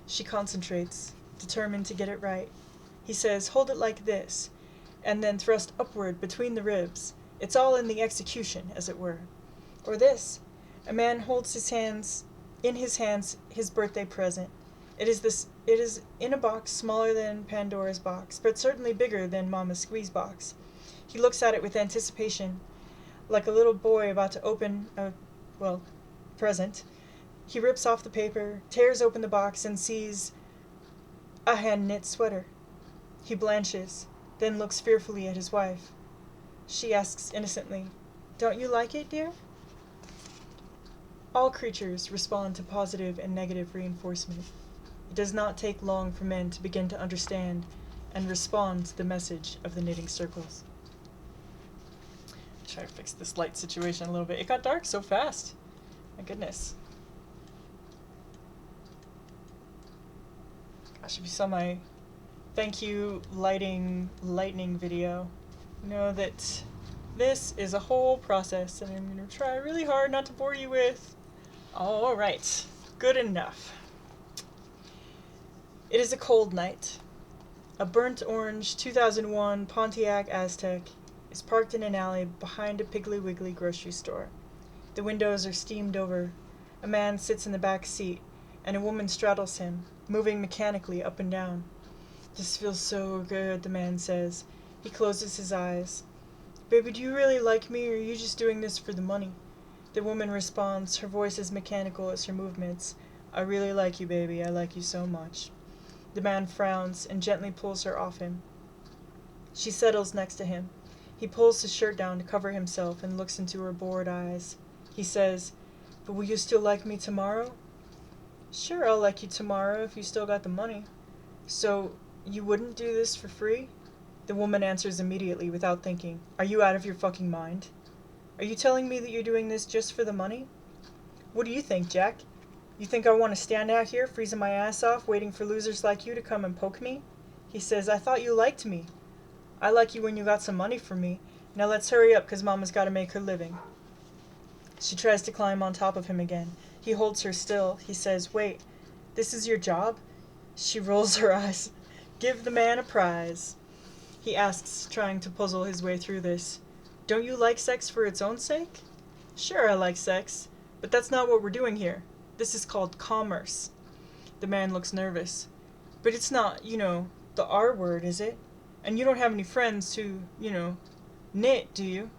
She concentrates, determined to get it right. He says, "Hold it like this," and then thrust upward between the ribs. It's all in the execution, as it were. Or this. A man holds in his hands his birthday present. It is in a box smaller than Pandora's box, but certainly bigger than Mama's squeeze box. He looks at it with anticipation, like a little boy about to open a, present. He rips off the paper, tears open the box, and sees a hand-knit sweater. He blanches, then looks fearfully at his wife. She asks innocently, "Don't you like it, dear?" All creatures respond to positive and negative reinforcement. It does not take long for men to begin to understand and respond to the message of the knitting circles. Try to fix this light situation a little bit. It got dark so fast. My goodness. Gosh, if you saw my thank you lightning video, you know that this is a whole process, and I'm going to try really hard not to bore you with. All right, good enough. It is a cold night. A burnt orange 2001 Pontiac Aztec is parked in an alley behind a Piggly Wiggly grocery store. The windows are steamed over. A man sits in the back seat, and a woman straddles him, moving mechanically up and down. "This feels so good," the man says. He closes his eyes. "Baby, do you really like me, or are you just doing this for the money?" The woman responds, her voice as mechanical as her movements. "I really like you, baby. I like you so much." The man frowns and gently pulls her off him. She settles next to him. He pulls his shirt down to cover himself and looks into her bored eyes. He says, "But will you still like me tomorrow?" "Sure, I'll like you tomorrow if you still got the money." "So, you wouldn't do this for free?" The woman answers immediately without thinking, "Are you out of your fucking mind? Are you telling me that you're doing this just for the money? What do you think, Jack? You think I want to stand out here freezing my ass off waiting for losers like you to come and poke me?" He says, "I thought you liked me." "I like you when you got some money from me. Now let's hurry up, 'cause Mama's got to make her living." She tries to climb on top of him again. He holds her still. He says, "Wait, this is your job?" She rolls her eyes. "Give the man a prize." He asks, trying to puzzle his way through this, "Don't you like sex for its own sake?" "Sure, I like sex, but that's not what we're doing here. This is called commerce." The man looks nervous. "But it's not, the R word, is it? And you don't have any friends who, knit, do you?"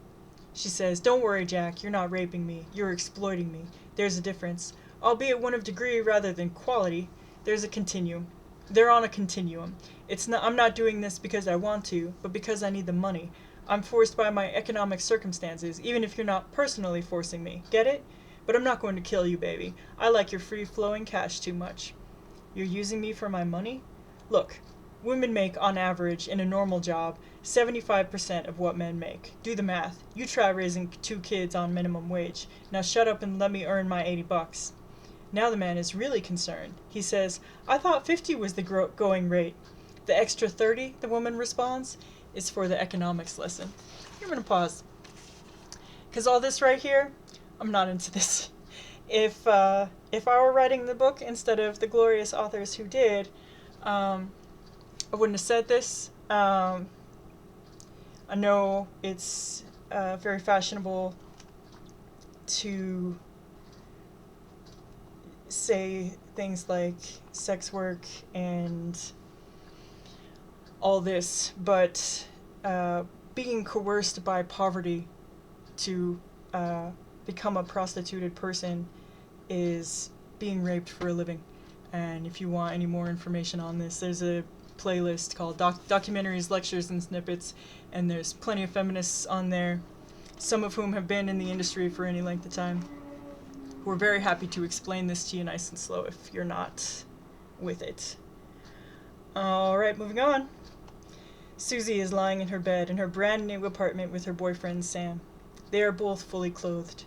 She says, "Don't worry, Jack, you're not raping me. You're exploiting me. There's a difference. Albeit one of degree rather than quality. There's a continuum. They're on a continuum. I'm not doing this because I want to, but because I need the money. I'm forced by my economic circumstances, even if you're not personally forcing me. Get it? But I'm not going to kill you, baby. I like your free-flowing cash too much." "You're using me for my money?" "Look, women make, on average, in a normal job, 75% of what men make. Do the math. You try raising 2 kids on minimum wage. Now shut up and let me earn my $80. Now the man is really concerned. He says, "I thought 50 was the going rate." "The extra 30, the woman responds, "is for the economics lesson." I'm going to pause. Because all this right here, I'm not into this. If I were writing the book instead of the glorious authors who did, I wouldn't have said this. I know it's very fashionable to say things like sex work and all this, but being coerced by poverty to become a prostituted person is being raped for a living. And if you want any more information on this, there's a playlist called Documentaries, Lectures, and Snippets, and there's plenty of feminists on there, some of whom have been in the industry for any length of time. We're very happy to explain this to you nice and slow if you're not with it. Alright, moving on. Susie is lying in her bed in her brand new apartment with her boyfriend Sam. They are both fully clothed.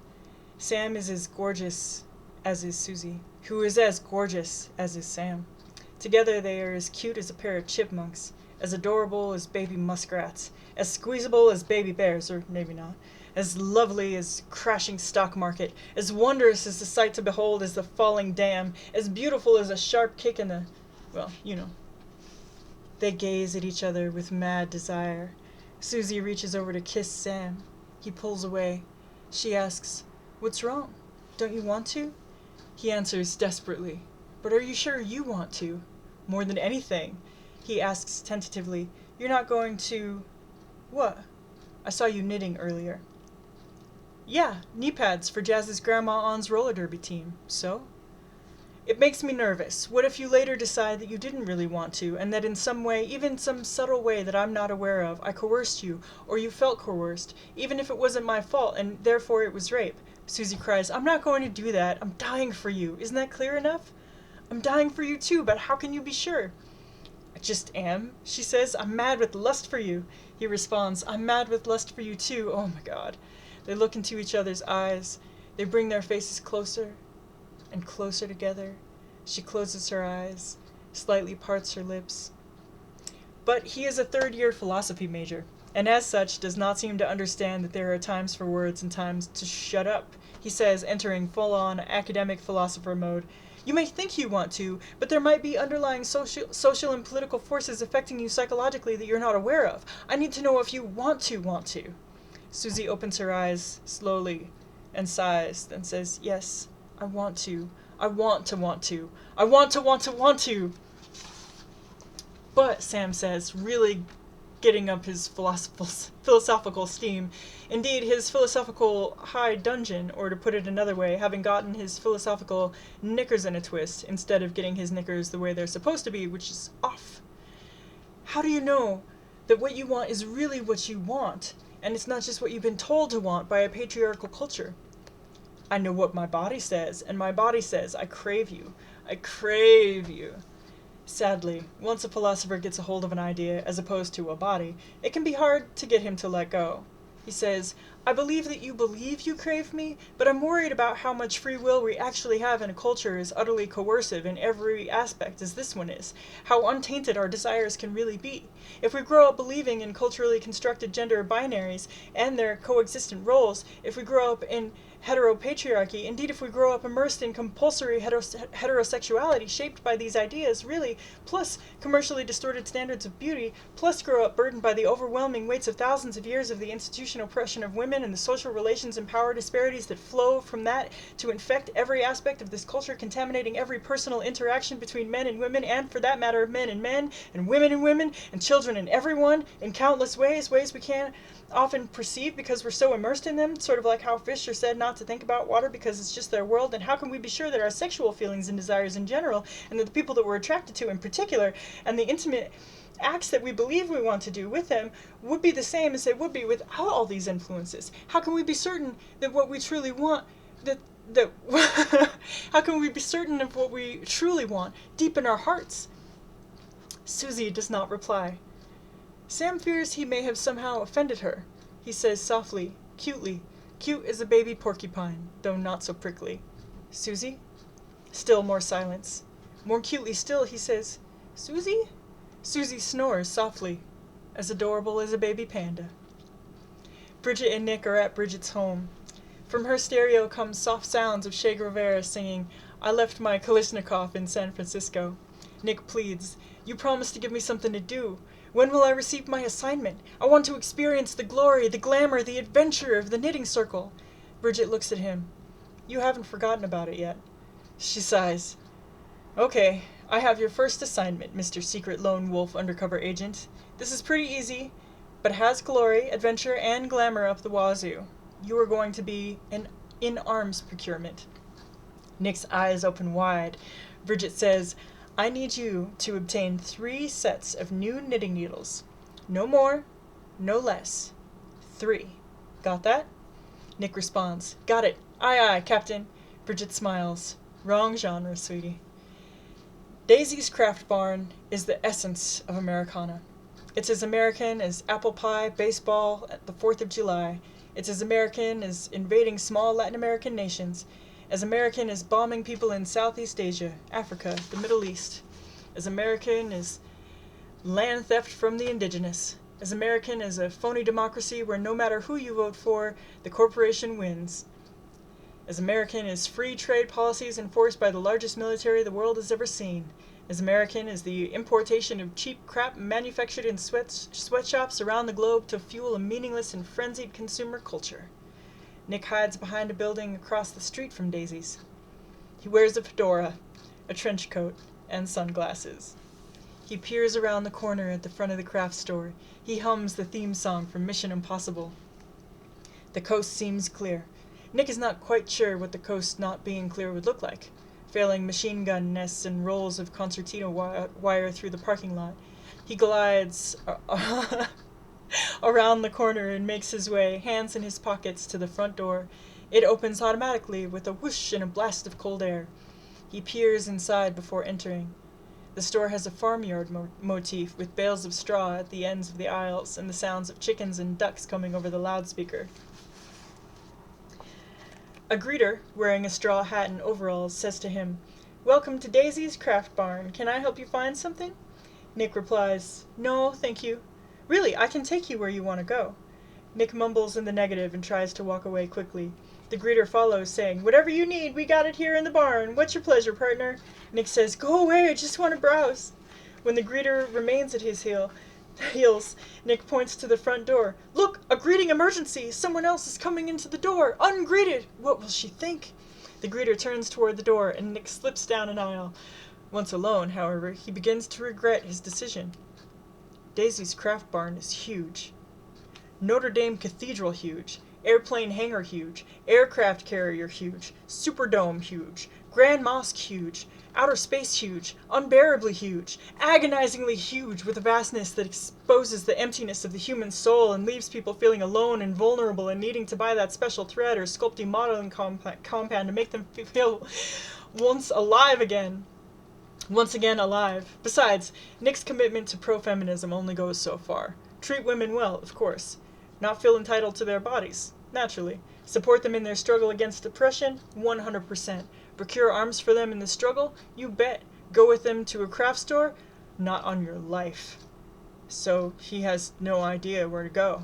Sam is as gorgeous as is Susie, who is as gorgeous as is Sam. Together they are as cute as a pair of chipmunks, as adorable as baby muskrats, as squeezable as baby bears, or maybe not, as lovely as crashing stock market, as wondrous as the sight to behold as the falling dam, as beautiful as a sharp kick in the... well, you know. They gaze at each other with mad desire. Susie reaches over to kiss Sam. He pulls away. She asks, "What's wrong? Don't you want to?" He answers desperately, "But are you sure you want to? More than anything." He asks tentatively, "You're not going to..." "What?" "I saw you knitting earlier." "Yeah, knee pads for Jazz's Grandma On's roller derby team. So?" "It makes me nervous. What if you later decide that you didn't really want to, and that in some way, even some subtle way that I'm not aware of, I coerced you, or you felt coerced, even if it wasn't my fault, and therefore it was rape?" Susie cries, "I'm not going to do that. I'm dying for you. Isn't that clear enough?" "I'm dying for you too, but how can you be sure?" "I just am," she says. "I'm mad with lust for you." He responds, "I'm mad with lust for you too. Oh my God." They look into each other's eyes. They bring their faces closer and closer together. She closes her eyes, slightly parts her lips. But he is a third-year philosophy major, and as such does not seem to understand that there are times for words and times to shut up. He says, entering full-on academic philosopher mode, "You may think you want to, but there might be underlying social and political forces affecting you psychologically that you're not aware of. I need to know if you want to. Susie opens her eyes slowly and sighs, then says, "Yes, I want to. I want to want to. I want to. But," Sam says, really getting up his philosophical steam, indeed his philosophical high dudgeon, or to put it another way, having gotten his philosophical knickers in a twist, instead of getting his knickers the way they're supposed to be, which is off. "How do you know that what you want is really what you want, and it's not just what you've been told to want by a patriarchal culture?" "I know what my body says, and my body says, I crave you. I crave you." Sadly, once a philosopher gets a hold of an idea, as opposed to a body, it can be hard to get him to let go. He says, "I believe that you believe you crave me, but I'm worried about how much free will we actually have in a culture as utterly coercive in every aspect as this one is, how untainted our desires can really be. If we grow up believing in culturally constructed gender binaries and their coexistent roles, if we grow up in heteropatriarchy, indeed if we grow up immersed in compulsory heterosexuality shaped by these ideas, really, plus commercially distorted standards of beauty, plus grow up burdened by the overwhelming weights of thousands of years of the institutional oppression of women and the social relations and power disparities that flow from that to infect every aspect of this culture, contaminating every personal interaction between men and women, and for that matter, men and women, and children and everyone, in countless ways we can't often perceive because we're so immersed in them, sort of like how fish are said not to think about water because it's just their world. And how can we be sure that our sexual feelings and desires in general, and that the people that we're attracted to in particular, and the intimate acts that we believe we want to do with them would be the same as they would be without all these influences? How can we be certain that what we truly want, how can we be certain of what we truly want deep in our hearts?" Susie does not reply. Sam fears he may have somehow offended her. He says softly, cutely, cute as a baby porcupine, though not so prickly, "Susie?" Still more silence. More cutely still, he says, "Susie?" Susie snores softly, as adorable as a baby panda. Bridget and Nick are at Bridget's home. From her stereo come soft sounds of Che Guevara singing, "I left my Kalashnikov in San Francisco." Nick pleads, "You promised to give me something to do. When will I receive my assignment? I want to experience the glory, the glamour, the adventure of the knitting circle." Bridget looks at him. "You haven't forgotten about it yet." She sighs. "Okay, I have your first assignment, Mr. Secret Lone Wolf Undercover Agent. This is pretty easy, but has glory, adventure, and glamour up the wazoo. You are going to be an in-arms procurement. Nick's eyes open wide. Bridget says, I need you to obtain 3 sets of new knitting needles. No more, no less. 3. Got that? Nick responds, Got it. Aye, aye, Captain. Bridget smiles. Wrong genre, sweetie. Daisy's Craft Barn is the essence of Americana. It's as American as apple pie, baseball, the 4th of July. It's as American as invading small Latin American nations. As American as bombing people in Southeast Asia, Africa, the Middle East. As American as land theft from the indigenous. As American as a phony democracy where no matter who you vote for, the corporation wins. As American as free trade policies enforced by the largest military the world has ever seen. As American as the importation of cheap crap manufactured in sweatshops around the globe to fuel a meaningless and frenzied consumer culture. Nick hides behind a building across the street from Daisy's. He wears a fedora, a trench coat, and sunglasses. He peers around the corner at the front of the craft store. He hums the theme song from Mission Impossible. The coast seems clear. Nick is not quite sure what the coast not being clear would look like. Failing machine gun nests and rolls of concertina wire through the parking lot. He glides around the corner and makes his way, hands in his pockets, to the front door. It opens automatically with a whoosh and a blast of cold air. He peers inside before entering. The store has a farmyard motif with bales of straw at the ends of the aisles and the sounds of chickens and ducks coming over the loudspeaker. A greeter, wearing a straw hat and overalls, says to him, Welcome to Daisy's Craft Barn. Can I help you find something? Nick replies, No, thank you. Really, I can take you where you want to go. Nick mumbles in the negative and tries to walk away quickly. The greeter follows, saying, Whatever you need, we got it here in the barn. What's your pleasure, partner? Nick says, Go away, I just want to browse. When the greeter remains at his heels, Nick points to the front door. Look, a greeting emergency! Someone else is coming into the door, ungreeted! What will she think? The greeter turns toward the door, and Nick slips down an aisle. Once alone, however, he begins to regret his decision. Daisy's Craft Barn is huge. Notre Dame Cathedral huge. Airplane hangar huge. Aircraft carrier huge. Superdome huge. Grand Mosque huge. Outer space huge. Unbearably huge. Agonizingly huge, with a vastness that exposes the emptiness of the human soul and leaves people feeling alone and vulnerable and needing to buy that special thread or sculpting modeling compound to make them feel once again alive. Besides, Nick's commitment to pro-feminism only goes so far. Treat women well, of course. Not feel entitled to their bodies, naturally. Support them in their struggle against oppression, 100%. Procure arms for them in the struggle, you bet. Go with them to a craft store, not on your life. So he has no idea where to go.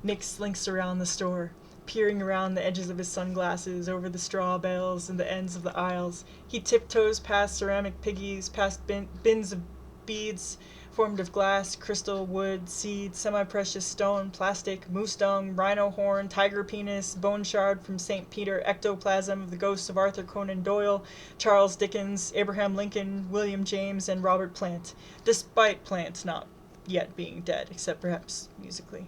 Nick slinks around the store, peering around the edges of his sunglasses, over the straw bales and the ends of the aisles. He tiptoes past ceramic piggies, past bins of beads formed of glass, crystal, wood, seed, semi-precious stone, plastic, moose dung, rhino horn, tiger penis, bone shard from St. Peter, ectoplasm of the ghosts of Arthur Conan Doyle, Charles Dickens, Abraham Lincoln, William James, and Robert Plant, despite Plant not yet being dead, except perhaps musically.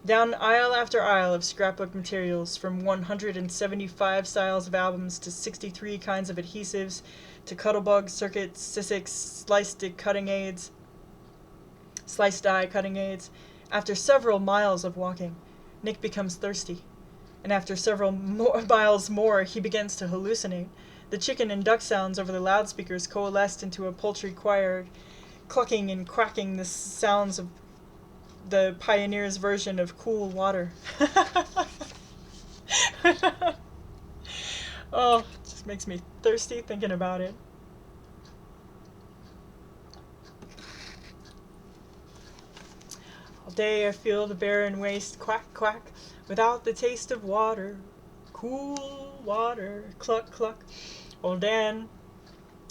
Down aisle after aisle of scrapbook materials, from 175 styles of albums to 63 kinds of adhesives, to Cuttlebug, circuits, Sissics, sliced die cutting aids. After several miles of walking, Nick becomes thirsty. And after several miles more, he begins to hallucinate. The chicken and duck sounds over the loudspeakers coalesced into a poultry choir, clucking and quacking the sounds of the pioneer's version of cool water. Oh, it just makes me thirsty thinking about it. All day I feel the barren waste quack, quack, without the taste of water. Cool water, cluck, cluck. Old Dan,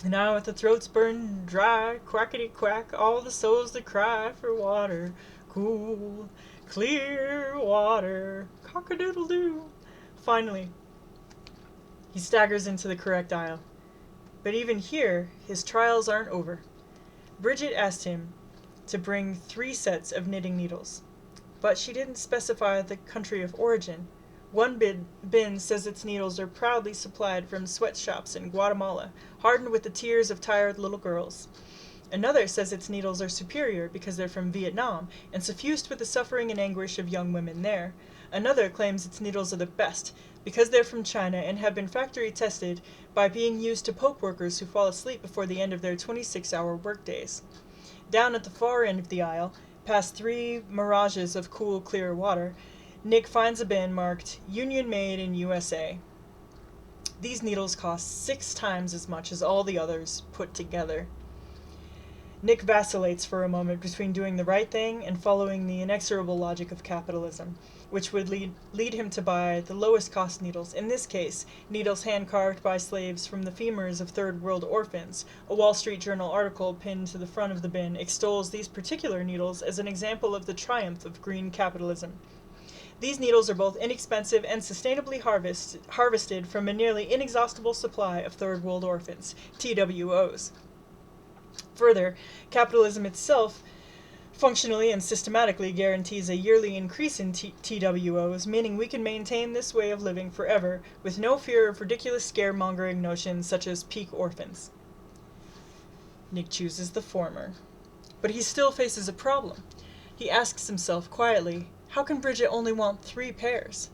and now with the throats burned dry, quackity quack, all the souls that cry for water. Cool, clear water, cock-a-doodle-doo. Finally, he staggers into the correct aisle. But even here, his trials aren't over. Bridget asked him to bring 3 sets of knitting needles. But she didn't specify the country of origin. One bin says its needles are proudly supplied from sweatshops in Guatemala, hardened with the tears of tired little girls. Another says its needles are superior because they're from Vietnam and suffused with the suffering and anguish of young women there. Another claims its needles are the best because they're from China and have been factory tested by being used to poke workers who fall asleep before the end of their 26-hour workdays. Down at the far end of the aisle, past 3 mirages of cool, clear water, Nick finds a bin marked Union Made in USA. These needles cost 6 times as much as all the others put together. Nick vacillates for a moment between doing the right thing and following the inexorable logic of capitalism, which would lead him to buy the lowest cost needles, in this case, needles hand-carved by slaves from the femurs of third world orphans. A Wall Street Journal article pinned to the front of the bin extols these particular needles as an example of the triumph of green capitalism. These needles are both inexpensive and sustainably harvested from a nearly inexhaustible supply of third world orphans, TWOs. Further, capitalism itself functionally and systematically guarantees a yearly increase in TWOs, meaning we can maintain this way of living forever with no fear of ridiculous scaremongering notions such as peak orphans. Nick chooses the former. But he still faces a problem. He asks himself quietly, how can Bridget only want 3 pairs?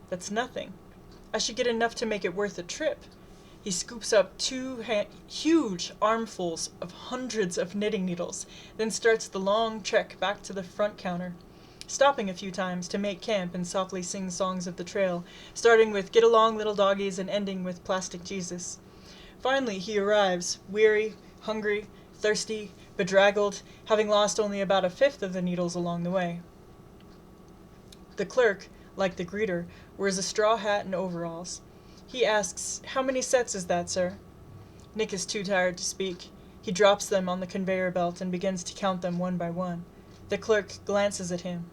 That's nothing. I should get enough to make it worth a trip. He scoops up 2 huge armfuls of hundreds of knitting needles, then starts the long trek back to the front counter, stopping a few times to make camp and softly sing songs of the trail, starting with Get Along Little Doggies and ending with Plastic Jesus. Finally he arrives, weary, hungry, thirsty, bedraggled, having lost only about 1/5 of the needles along the way. The clerk, like the greeter, wears a straw hat and overalls. He asks, how many sets is that, sir? Nick is too tired to speak. He drops them on the conveyor belt and begins to count them one by one. The clerk glances at him,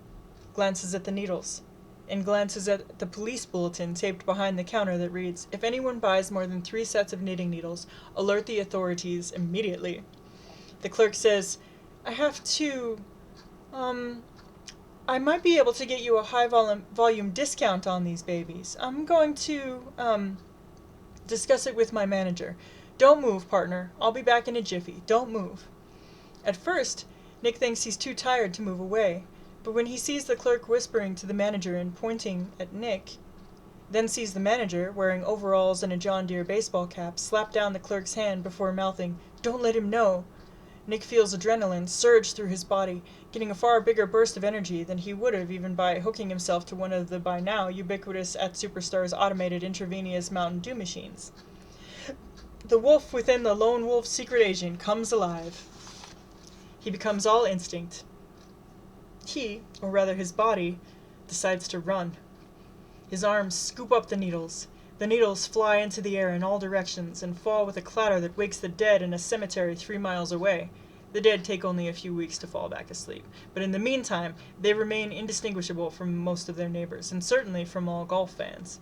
glances at the needles, and glances at the police bulletin taped behind the counter that reads, if anyone buys more than 3 sets of knitting needles, alert the authorities immediately. The clerk says, I have 2, I might be able to get you a high volume discount on these babies. I'm going to, discuss it with my manager. Don't move, partner. I'll be back in a jiffy. Don't move. At first, Nick thinks he's too tired to move away, but when he sees the clerk whispering to the manager and pointing at Nick, then sees the manager, wearing overalls and a John Deere baseball cap, slap down the clerk's hand before mouthing, don't let him know, Nick feels adrenaline surge through his body, getting a far bigger burst of energy than he would have even by hooking himself to one of the by now ubiquitous at Superstar's automated intravenous Mountain Dew machines. The wolf within the lone wolf secret agent comes alive. He becomes all instinct. He, or rather his body, decides to run. His arms scoop up the needles. The needles fly into the air in all directions and fall with a clatter that wakes the dead in a cemetery 3 miles away. The dead take only a few weeks to fall back asleep, but in the meantime, they remain indistinguishable from most of their neighbors, and certainly from all golf fans.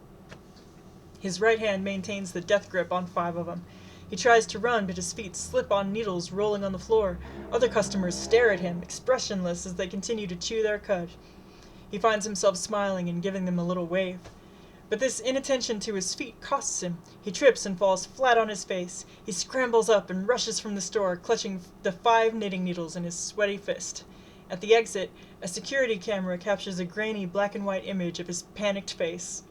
His right hand maintains the death grip on 5 of them. He tries to run, but his feet slip on needles rolling on the floor. Other customers stare at him, expressionless as they continue to chew their cud. He finds himself smiling and giving them a little wave. But this inattention to his feet costs him. He trips and falls flat on his face. He scrambles up and rushes from the store, clutching the 5 knitting needles in his sweaty fist. At the exit, a security camera captures a grainy black and white image of his panicked face.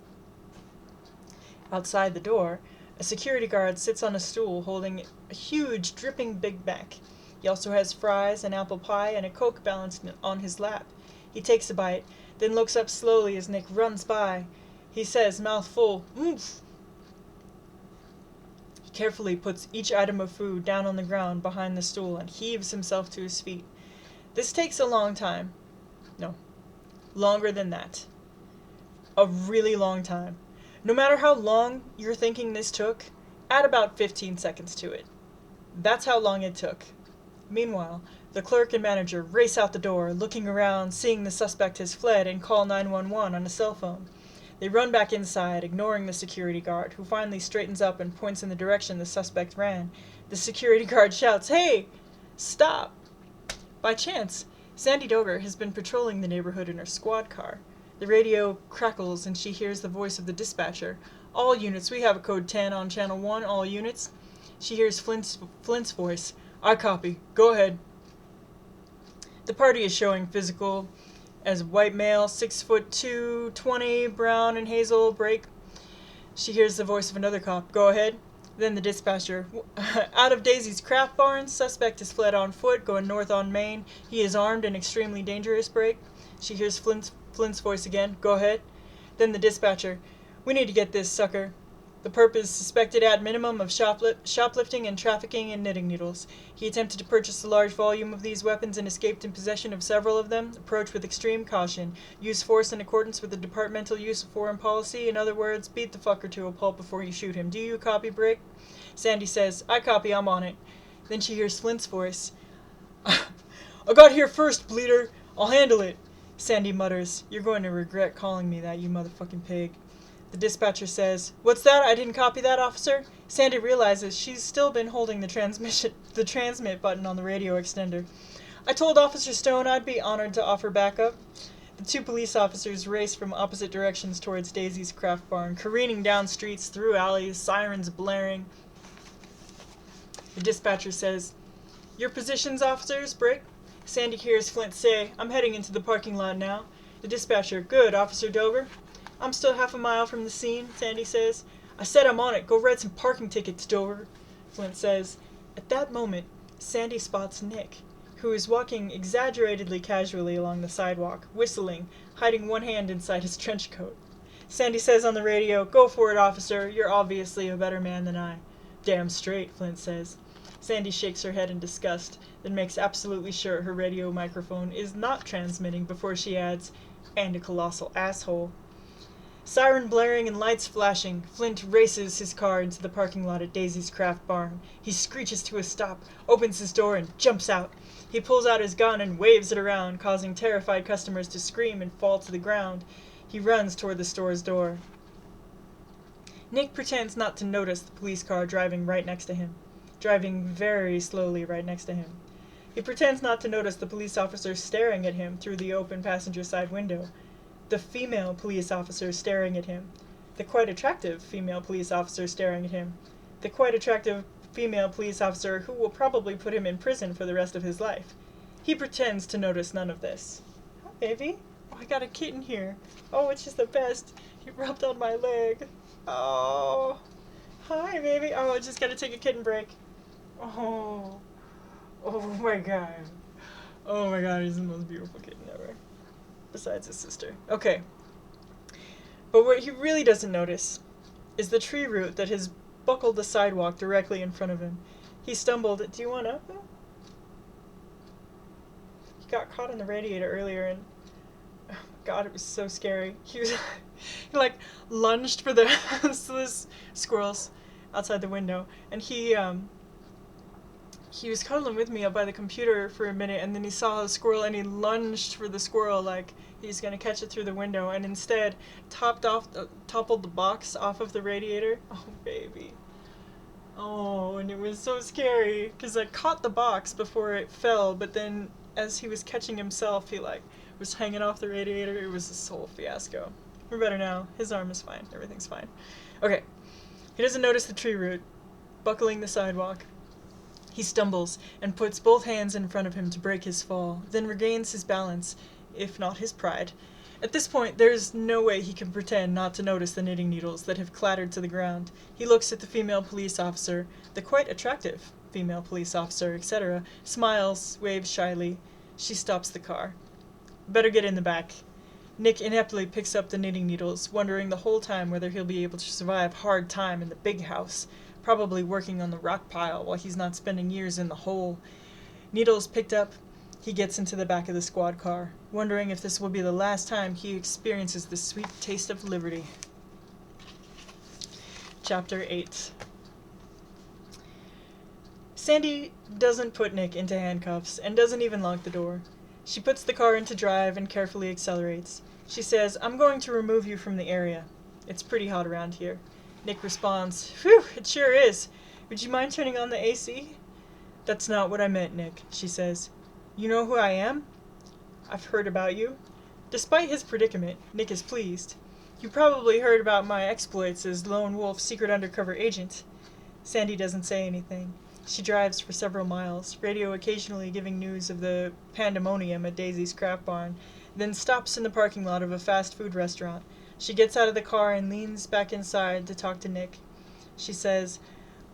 Outside the door, a security guard sits on a stool holding a huge, dripping Big Mac. He also has fries, an apple pie, and a Coke balanced on his lap. He takes a bite, then looks up slowly as Nick runs by. He says, mouth full, oomph. He carefully puts each item of food down on the ground behind the stool and heaves himself to his feet. This takes a long time. No, longer than that. A really long time. No matter how long you're thinking this took, add about 15 seconds to it. That's how long it took. Meanwhile, the clerk and manager race out the door, looking around, seeing the suspect has fled, and call 911 on a cell phone. They run back inside, ignoring the security guard, who finally straightens up and points in the direction the suspect ran. The security guard shouts, "Hey! Stop!" By chance, Sandy Dover has been patrolling the neighborhood in her squad car. The radio crackles and she hears the voice of the dispatcher. All units, we have a code 10 on channel 1, all units. She hears Flint's voice. I copy. Go ahead. The party is showing physical as white male, 6'2", 20, brown and hazel, break. She hears the voice of another cop. Go ahead. Then the dispatcher. Out of Daisy's craft barn, suspect is fled on foot, going north on Main. He is armed and extremely dangerous, break. She hears Flint's voice again. Go ahead. Then the dispatcher. We need to get this sucker. The perp is suspected at minimum of shoplifting and trafficking in knitting needles. He attempted to purchase a large volume of these weapons and escaped in possession of several of them. Approach with extreme caution. Use force in accordance with the departmental use of foreign policy. In other words, beat the fucker to a pulp before you shoot him. Do you copy, Brick? Sandy says, I copy, I'm on it. Then she hears Flint's voice. I got here first, bleeder. I'll handle it. Sandy mutters, you're going to regret calling me that, you motherfucking pig. The dispatcher says, what's that? I didn't copy that, officer. Sandy realizes she's still been holding the transmit button on the radio extender. I told Officer Stone I'd be honored to offer backup. The two police officers race from opposite directions towards Daisy's craft barn, careening down streets, through alleys, sirens blaring. The dispatcher says, your positions, officers, Brick? Sandy hears Flint say, I'm heading into the parking lot now. The dispatcher, good, Officer Dover. I'm still half a mile from the scene, Sandy says. I said I'm on it. Go write some parking tickets, Dover, Flint says. At that moment, Sandy spots Nick, who is walking exaggeratedly casually along the sidewalk, whistling, hiding one hand inside his trench coat. Sandy says on the radio, go for it, officer. You're obviously a better man than I. Damn straight, Flint says. Sandy shakes her head in disgust, then makes absolutely sure her radio microphone is not transmitting before she adds, and a colossal asshole. Siren blaring and lights flashing, Flint races his car into the parking lot at Daisy's craft barn. He screeches to a stop, opens his door, and jumps out. He pulls out his gun and waves it around, causing terrified customers to scream and fall to the ground. He runs toward the store's door. Nick pretends not to notice the police car driving right next to him. Driving very slowly right next to him. He pretends not to notice the police officer staring at him through the open passenger side window. The female police officer staring at him. The quite attractive female police officer staring at him. The quite attractive female police officer who will probably put him in prison for the rest of his life. He pretends to notice none of this. Hi, baby. Oh, I got a kitten here. Oh, it's just the best. He rubbed on my leg. Oh. Hi, baby. Oh, I just gotta take a kitten break. Oh. Oh my god. Oh my god, he's the most beautiful kitten ever. Besides his sister. Okay. But what he really doesn't notice is the tree root that has buckled the sidewalk directly in front of him. He stumbled. Do you want up? He got caught in the radiator earlier and oh my god, it was so scary. He like lunged for the squirrels outside the window, and he was cuddling with me up by the computer for a minute, and then he saw a squirrel and he lunged for the squirrel like he's going to catch it through the window, and instead toppled the box off of the radiator. Oh, baby. Oh, and it was so scary because I caught the box before it fell, but then as he was catching himself, he like was hanging off the radiator. It was a whole fiasco. We're better now. His arm is fine. Everything's fine. Okay. He doesn't notice the tree root buckling the sidewalk. He stumbles and puts both hands in front of him to break his fall, then regains his balance, if not his pride. At this point, there is no way he can pretend not to notice the knitting needles that have clattered to the ground. He looks at the female police officer, the quite attractive female police officer, etc., smiles, waves shyly. She stops the car. Better get in the back. Nick ineptly picks up the knitting needles, wondering the whole time whether he'll be able to survive hard time in the big house. Probably working on the rock pile while he's not spending years in the hole. Needles picked up, he gets into the back of the squad car, wondering if this will be the last time he experiences the sweet taste of liberty. Chapter 8. Sandy doesn't put Nick into handcuffs and doesn't even lock the door. She puts the car into drive and carefully accelerates. She says, I'm going to remove you from the area. It's pretty hot around here. Nick responds, Phew, it sure is. Would you mind turning on the AC? That's not what I meant, Nick, she says. You know who I am? I've heard about you. Despite his predicament, Nick is pleased. You probably heard about my exploits as Lone Wolf's secret undercover agent. Sandy doesn't say anything. She drives for several miles, radio occasionally giving news of the pandemonium at Daisy's Craft Barn, then stops in the parking lot of a fast food restaurant. She gets out of the car and leans back inside to talk to Nick. She says,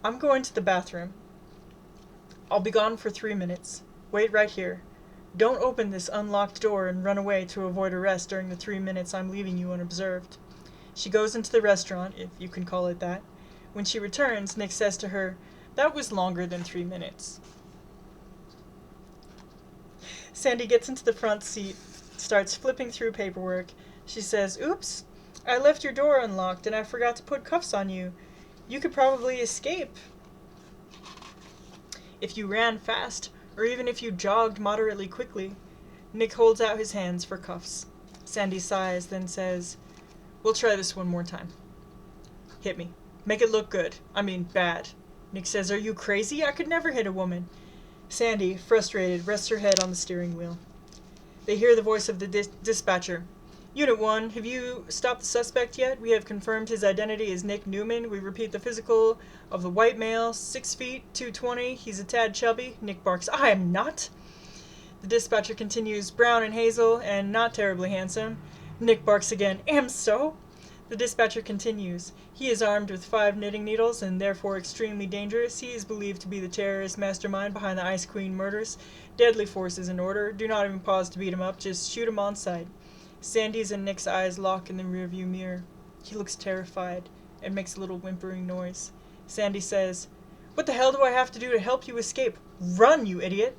I'm going to the bathroom. I'll be gone for 3 minutes. Wait right here. Don't open this unlocked door and run away to avoid arrest during the 3 minutes I'm leaving you unobserved. She goes into the restaurant, if you can call it that. When she returns, Nick says to her, that was longer than 3 minutes. Sandy gets into the front seat, starts flipping through paperwork. She says, oops, I left your door unlocked and I forgot to put cuffs on you. You could probably escape if you ran fast, or even if you jogged moderately quickly. Nick holds out his hands for cuffs. Sandy sighs, then says, we'll try this one more time. Hit me. Make it look good. I mean, bad. Nick says, are you crazy? I could never hit a woman. Sandy, frustrated, rests her head on the steering wheel. They hear the voice of the dispatcher. Unit 1, have you stopped the suspect yet? We have confirmed his identity is Nick Newman. We repeat the physical of the white male, 6 feet, 220. He's a tad chubby. Nick barks, I am not. The dispatcher continues, brown and hazel, and not terribly handsome. Nick barks again, am so? The dispatcher continues, he is armed with 5 knitting needles and therefore extremely dangerous. He is believed to be the terrorist mastermind behind the Ice Queen murders. Deadly force is in order. Do not even pause to beat him up, just shoot him on sight. Sandy's and Nick's eyes lock in the rearview mirror. He looks terrified and makes a little whimpering noise. Sandy says, what the hell do I have to do to help you escape? Run, you idiot!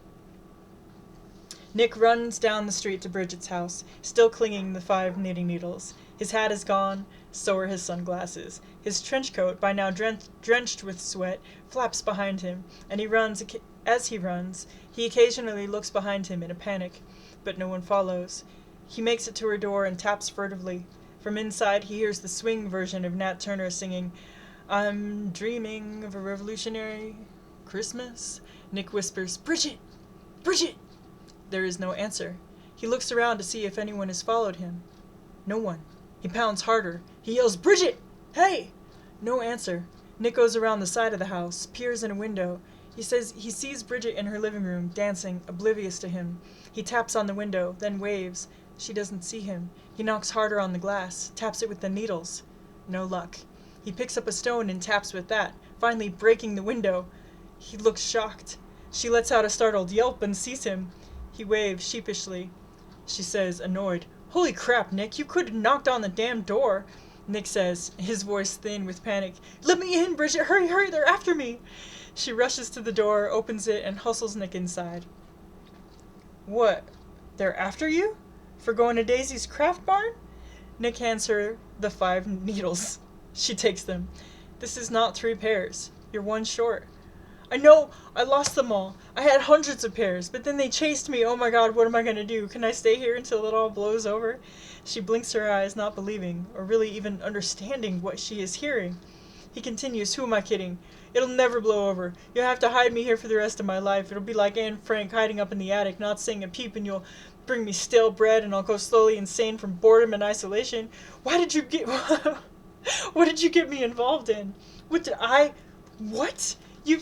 Nick runs down the street to Bridget's house, still clinging the 5 knitting needles. His hat is gone, so are his sunglasses. His trench coat, by now drenched with sweat, flaps behind him, and as he runs, he occasionally looks behind him in a panic, but no one follows. He makes it to her door and taps furtively. From inside, he hears the swing version of Nat Turner singing, I'm dreaming of a revolutionary Christmas. Nick whispers, Bridget! Bridget! There is no answer. He looks around to see if anyone has followed him. No one. He pounds harder. He yells, Bridget! Hey! No answer. Nick goes around the side of the house, peers in a window. He says he sees Bridget in her living room, dancing, oblivious to him. He taps on the window, then waves. She doesn't see him. He knocks harder on the glass, taps it with the needles. No luck. He picks up a stone and taps with that, finally breaking the window. He looks shocked. She lets out a startled yelp and sees him. He waves sheepishly. She says, annoyed, Holy crap, Nick, you could have knocked on the damn door. Nick says, his voice thin with panic, Let me in, Bridget, hurry, hurry, they're after me. She rushes to the door, opens it, and hustles Nick inside. What? They're after you? For going to Daisy's Craft Barn? Nick hands her the 5 needles. She takes them. This is not 3 pairs. You're 1 short. I know! I lost them all. I had hundreds of pairs, but then they chased me. Oh my god, what am I gonna do? Can I stay here until it all blows over? She blinks her eyes, not believing, or really even understanding what she is hearing. He continues, who am I kidding? It'll never blow over. You'll have to hide me here for the rest of my life. It'll be like Anne Frank hiding up in the attic, not saying a peep, and you'll bring me stale bread, and I'll go slowly insane from boredom and isolation. Why did you get... What did you get me involved in? What? You...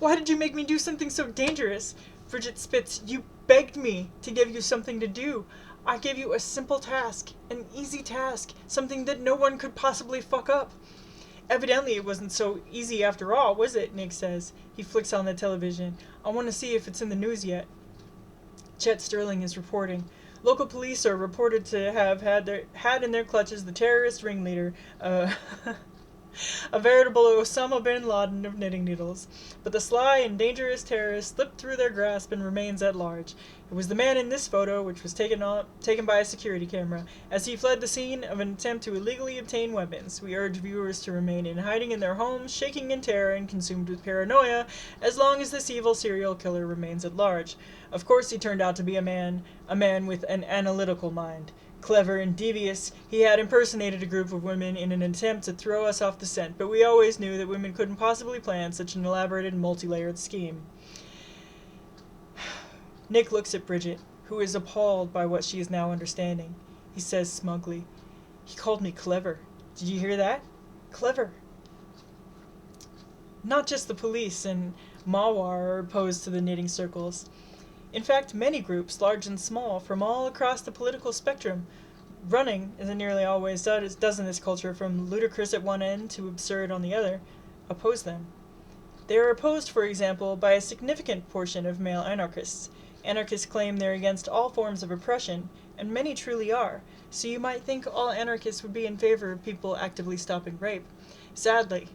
Why did you make me do something so dangerous? Bridget spits. You begged me to give you something to do. I gave you a simple task, an easy task, something that no one could possibly fuck up. Evidently it wasn't so easy after all, was it? Nick says. He flicks on the television. I want to see if it's in the news yet. Chet Sterling is reporting. Local police are reported to have had in their clutches the terrorist ringleader, a veritable Osama bin Laden of knitting needles. But the sly and dangerous terrorist slipped through their grasp and remains at large. It was the man in this photo, which was taken by a security camera, as he fled the scene of an attempt to illegally obtain weapons. We urge viewers to remain in hiding in their homes, shaking in terror and consumed with paranoia, as long as this evil serial killer remains at large. Of course he turned out to be a man with an analytical mind. Clever and devious, he had impersonated a group of women in an attempt to throw us off the scent, but we always knew that women couldn't possibly plan such an elaborate and multi-layered scheme. Nick looks at Bridget, who is appalled by what she is now understanding. He says smugly, "He called me clever. Did you hear that? Clever." Not just the police and Mawar are opposed to the knitting circles. In fact, many groups, large and small, from all across the political spectrum, running, as it nearly always does in this culture, from ludicrous at one end to absurd on the other, oppose them. They are opposed, for example, by a significant portion of male anarchists. Anarchists claim they're against all forms of oppression, and many truly are, so you might think all anarchists would be in favor of people actively stopping rape. Sadly,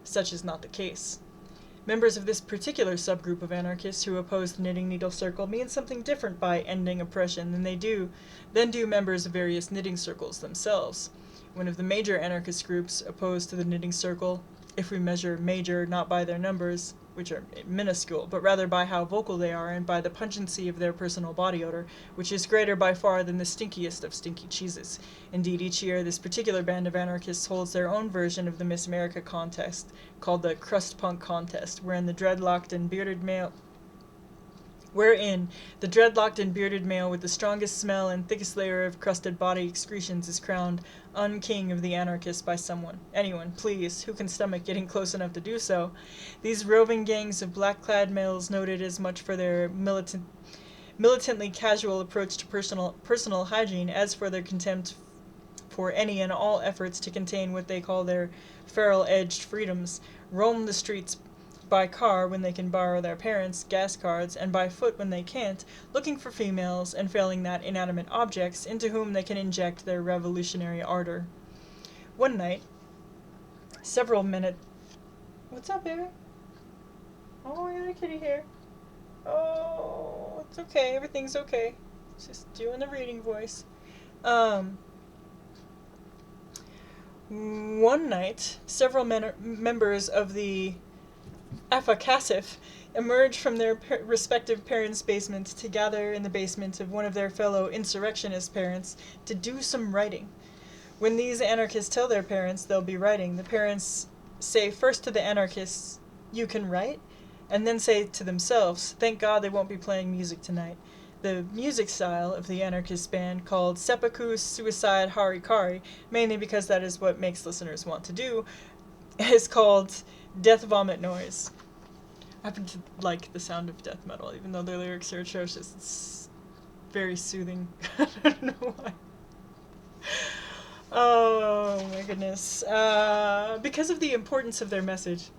such is not the case. Members of this particular subgroup of anarchists who oppose the knitting needle circle mean something different by ending oppression than do members of various knitting circles themselves. One of the major anarchist groups opposed to the knitting circle, if we measure major not by their numbers, which are minuscule, but rather by how vocal they are and by the pungency of their personal body odor, which is greater by far than the stinkiest of stinky cheeses. Indeed, each year this particular band of anarchists holds their own version of the Miss America contest, called the Crust Punk Contest, wherein the dreadlocked and bearded male with the strongest smell and thickest layer of crusted body excretions is crowned unking of the anarchists by anyone, please, who can stomach getting close enough to do so. These roving gangs of black-clad males noted as much for their militantly casual approach to personal hygiene as for their contempt for any and all efforts to contain what they call their feral-edged freedoms, roam the streets by car when they can borrow their parents' gas cards, and by foot when they can't, looking for females, and failing that, inanimate objects, into whom they can inject their revolutionary ardor. One night, What's up, baby? Oh, I got a kitty here. Oh, it's okay, everything's okay. Just doing the reading voice. One night, several members of the Afakasif emerge from their respective parents' basements to gather in the basement of one of their fellow insurrectionist parents to do some writing. When these anarchists tell their parents they'll be writing, the parents say first to the anarchists, "You can write?" and then say to themselves, "Thank God they won't be playing music tonight." The music style of the anarchist band, called Seppuku Suicide Harikari, mainly because that is what makes listeners want to do, is called Death Vomit Noise. I happen to like the sound of death metal, even though their lyrics are atrocious. It's very soothing. I don't know why. Oh my goodness. Because of the importance of their message,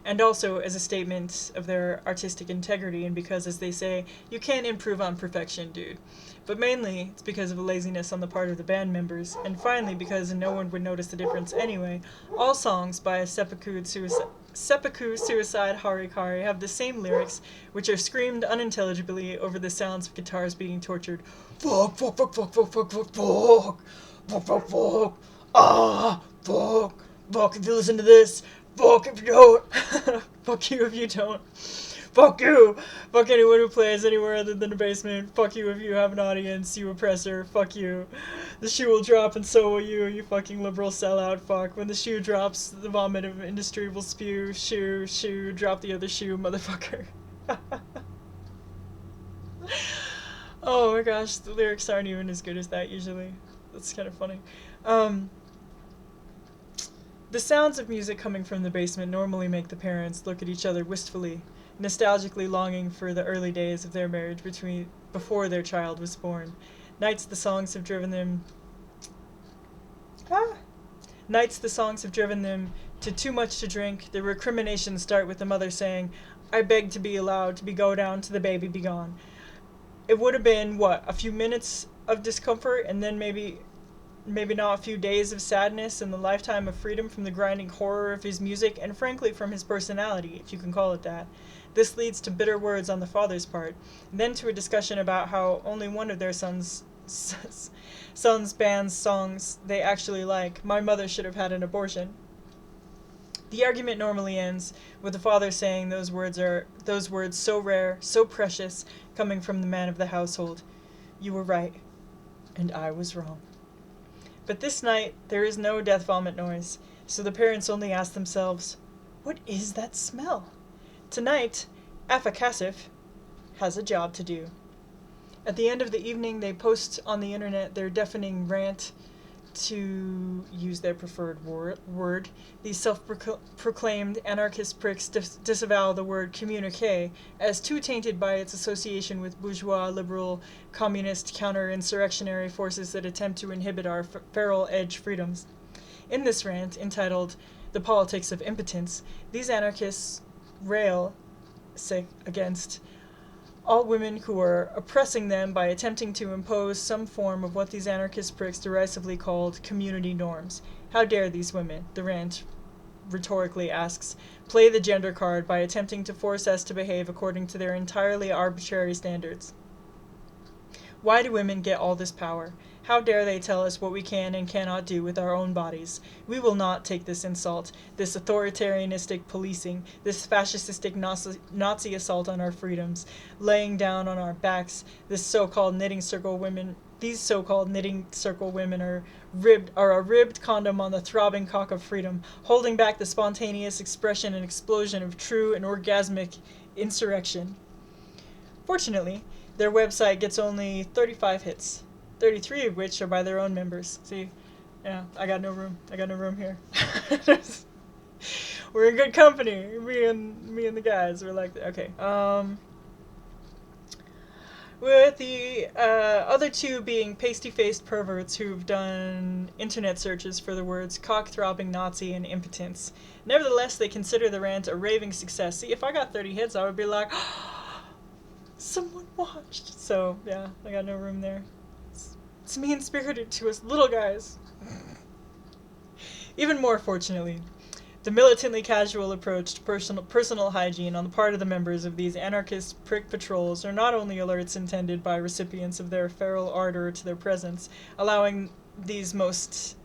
and also as a statement of their artistic integrity, and because, as they say, you can't improve on perfection, dude. But mainly, it's because of a laziness on the part of the band members, and finally because no one would notice the difference anyway. All songs by Seppuku Suicide Harikari have the same lyrics, which are screamed unintelligibly over the sounds of guitars being tortured. Fuck, fuck, fuck, fuck, fuck, fuck, fuck, fuck, fuck, fuck, fuck, fuck, fuck if you listen to this, fuck if you don't, fuck you if you don't. Fuck you! Fuck anyone who plays anywhere other than a basement. Fuck you if you have an audience, you oppressor. Fuck you. The shoe will drop and so will you, you fucking liberal sellout. Fuck. When the shoe drops, the vomit of industry will spew. Shoe, drop the other shoe, motherfucker. Oh my gosh, the lyrics aren't even as good as that usually. That's kind of funny. The sounds of music coming from the basement normally make the parents look at each other wistfully, nostalgically longing for the early days of their marriage before their child was born. Nights the songs have driven them to too much to drink. The recriminations start with the mother saying, "I beg to be allowed to go down to the baby be gone." It would have been, a few minutes of discomfort, and then maybe not a few days of sadness, and the lifetime of freedom from the grinding horror of his music, and frankly from his personality, if you can call it that. This leads to bitter words on the father's part, and then to a discussion about how only one of their son's band's songs they actually like. "My mother should have had an abortion." The argument normally ends with the father saying those words so rare, so precious, coming from the man of the household. "You were right, and I was wrong." But this night, there is no death vomit noise, so the parents only ask themselves, "What is that smell?" Tonight, Afakasif, has a job to do. At the end of the evening, they post on the internet their deafening rant, to use their preferred word. These self-proclaimed anarchist pricks disavow the word communique as too tainted by its association with bourgeois, liberal, communist, counter-insurrectionary forces that attempt to inhibit our feral edge freedoms. In this rant, entitled The Politics of Impotence, these anarchists rail against all women who are oppressing them by attempting to impose some form of what these anarchist pricks derisively called community norms. How dare these women, the rant rhetorically asks, play the gender card by attempting to force us to behave according to their entirely arbitrary standards? Why do women get all this power? How dare they tell us what we can and cannot do with our own bodies? We will not take this insult, this authoritarianistic policing, this fascistic Nazi assault on our freedoms, laying down on our backs this so-called knitting circle women. These so-called knitting circle women are a ribbed condom on the throbbing cock of freedom, holding back the spontaneous expression and explosion of true and orgasmic insurrection. Fortunately, their website gets only 35 hits, 33 of which are by their own members. See, yeah, I got no room here. We're in good company. Me and the guys. We're like, okay. With the other two being pasty-faced perverts who've done internet searches for the words cock-throbbing Nazi and impotence. Nevertheless, they consider the rant a raving success. See, if I got 30 hits, I would be like, someone watched. So, yeah, I got no room there. It's mean-spirited to us little guys. Even more fortunately, the militantly casual approach to personal hygiene on the part of the members of these anarchist prick patrols are not only alerts intended by recipients of their feral ardor to their presence, allowing these most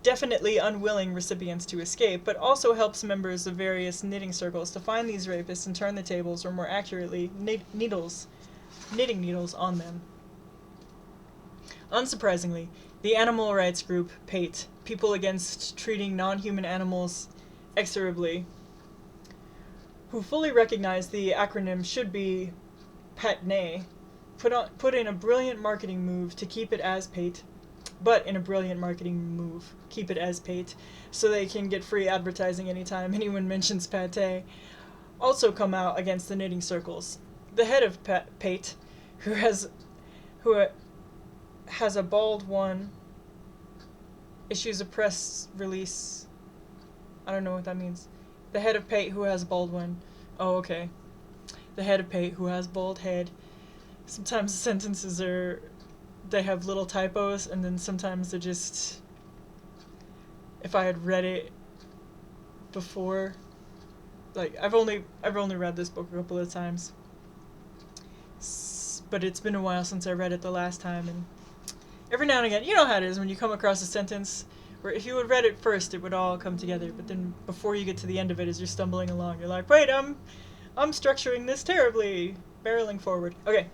definitely unwilling recipients to escape, but also helps members of various knitting circles to find these rapists and turn the tables, or more accurately, knitting needles on them. Unsurprisingly, the animal rights group PATE, People Against Treating Non-Human Animals Execrably, who fully recognize the acronym should be PATNE, put in a brilliant marketing move to keep it as PATE, so they can get free advertising anytime anyone mentions pate, also come out against the knitting circles. The head of PATE, who has a bald one, issues a press release. I don't know what that means. The head of PATE who has a bald one. Oh, okay. The head of PATE who has bald head. Sometimes the sentences they have little typos, and then sometimes they're just, if I had read it before, like, I've only read this book a couple of times, but it's been a while since I read it the last time, and every now and again, you know how it is when you come across a sentence where if you had read it first, it would all come together, but then before you get to the end of it, as you're stumbling along, you're like, wait, I'm structuring this terribly, barreling forward. Okay.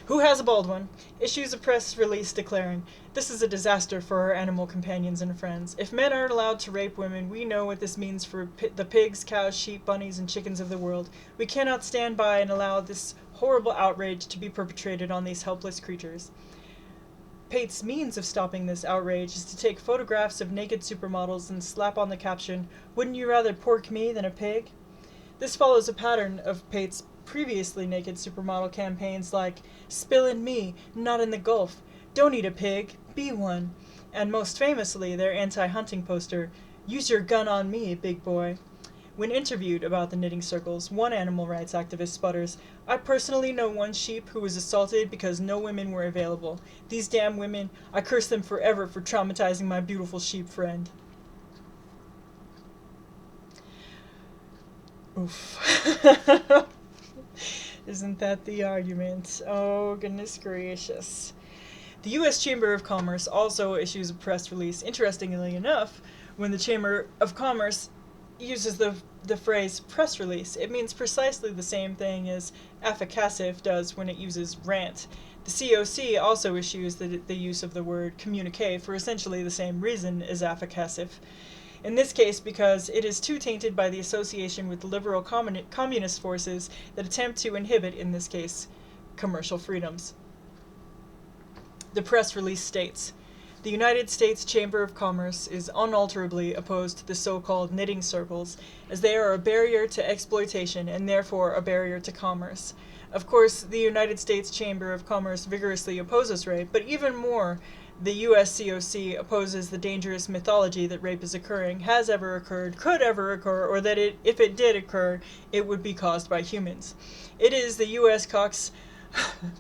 Who has a bald one, issues a press release declaring, "This is a disaster for our animal companions and friends. If men aren't allowed to rape women, we know what this means for the pigs, cows, sheep, bunnies, and chickens of the world. We cannot stand by and allow this horrible outrage to be perpetrated on these helpless creatures." PATE's means of stopping this outrage is to take photographs of naked supermodels and slap on the caption, "Wouldn't you rather pork me than a pig?" This follows a pattern of PATE's previously naked supermodel campaigns like "Spill in me, not in the Gulf," "Don't eat a pig, be one," and most famously their anti-hunting poster, "Use your gun on me, big boy." When interviewed about the knitting circles, one animal rights activist sputters, "I personally know one sheep who was assaulted because no women were available. These damn women, I curse them forever for traumatizing my beautiful sheep friend." Oof. Isn't that the argument? Oh, goodness gracious. The U.S. Chamber of Commerce also issues a press release. Interestingly enough, when the Chamber of Commerce uses the phrase press release, it means precisely the same thing as afficacive does when it uses rant. The COC also issues the use of the word communique for essentially the same reason as afficacive. In this case, because it is too tainted by the association with the liberal communist forces that attempt to inhibit, in this case, commercial freedoms. The press release states, "The United States Chamber of Commerce is unalterably opposed to the so-called knitting circles, as they are a barrier to exploitation and therefore a barrier to commerce. Of course, the United States Chamber of Commerce vigorously opposes rape, but even more, the USCOC opposes the dangerous mythology that rape is occurring, has ever occurred, could ever occur, or that if it did occur, it would be caused by humans. It is the USCOC's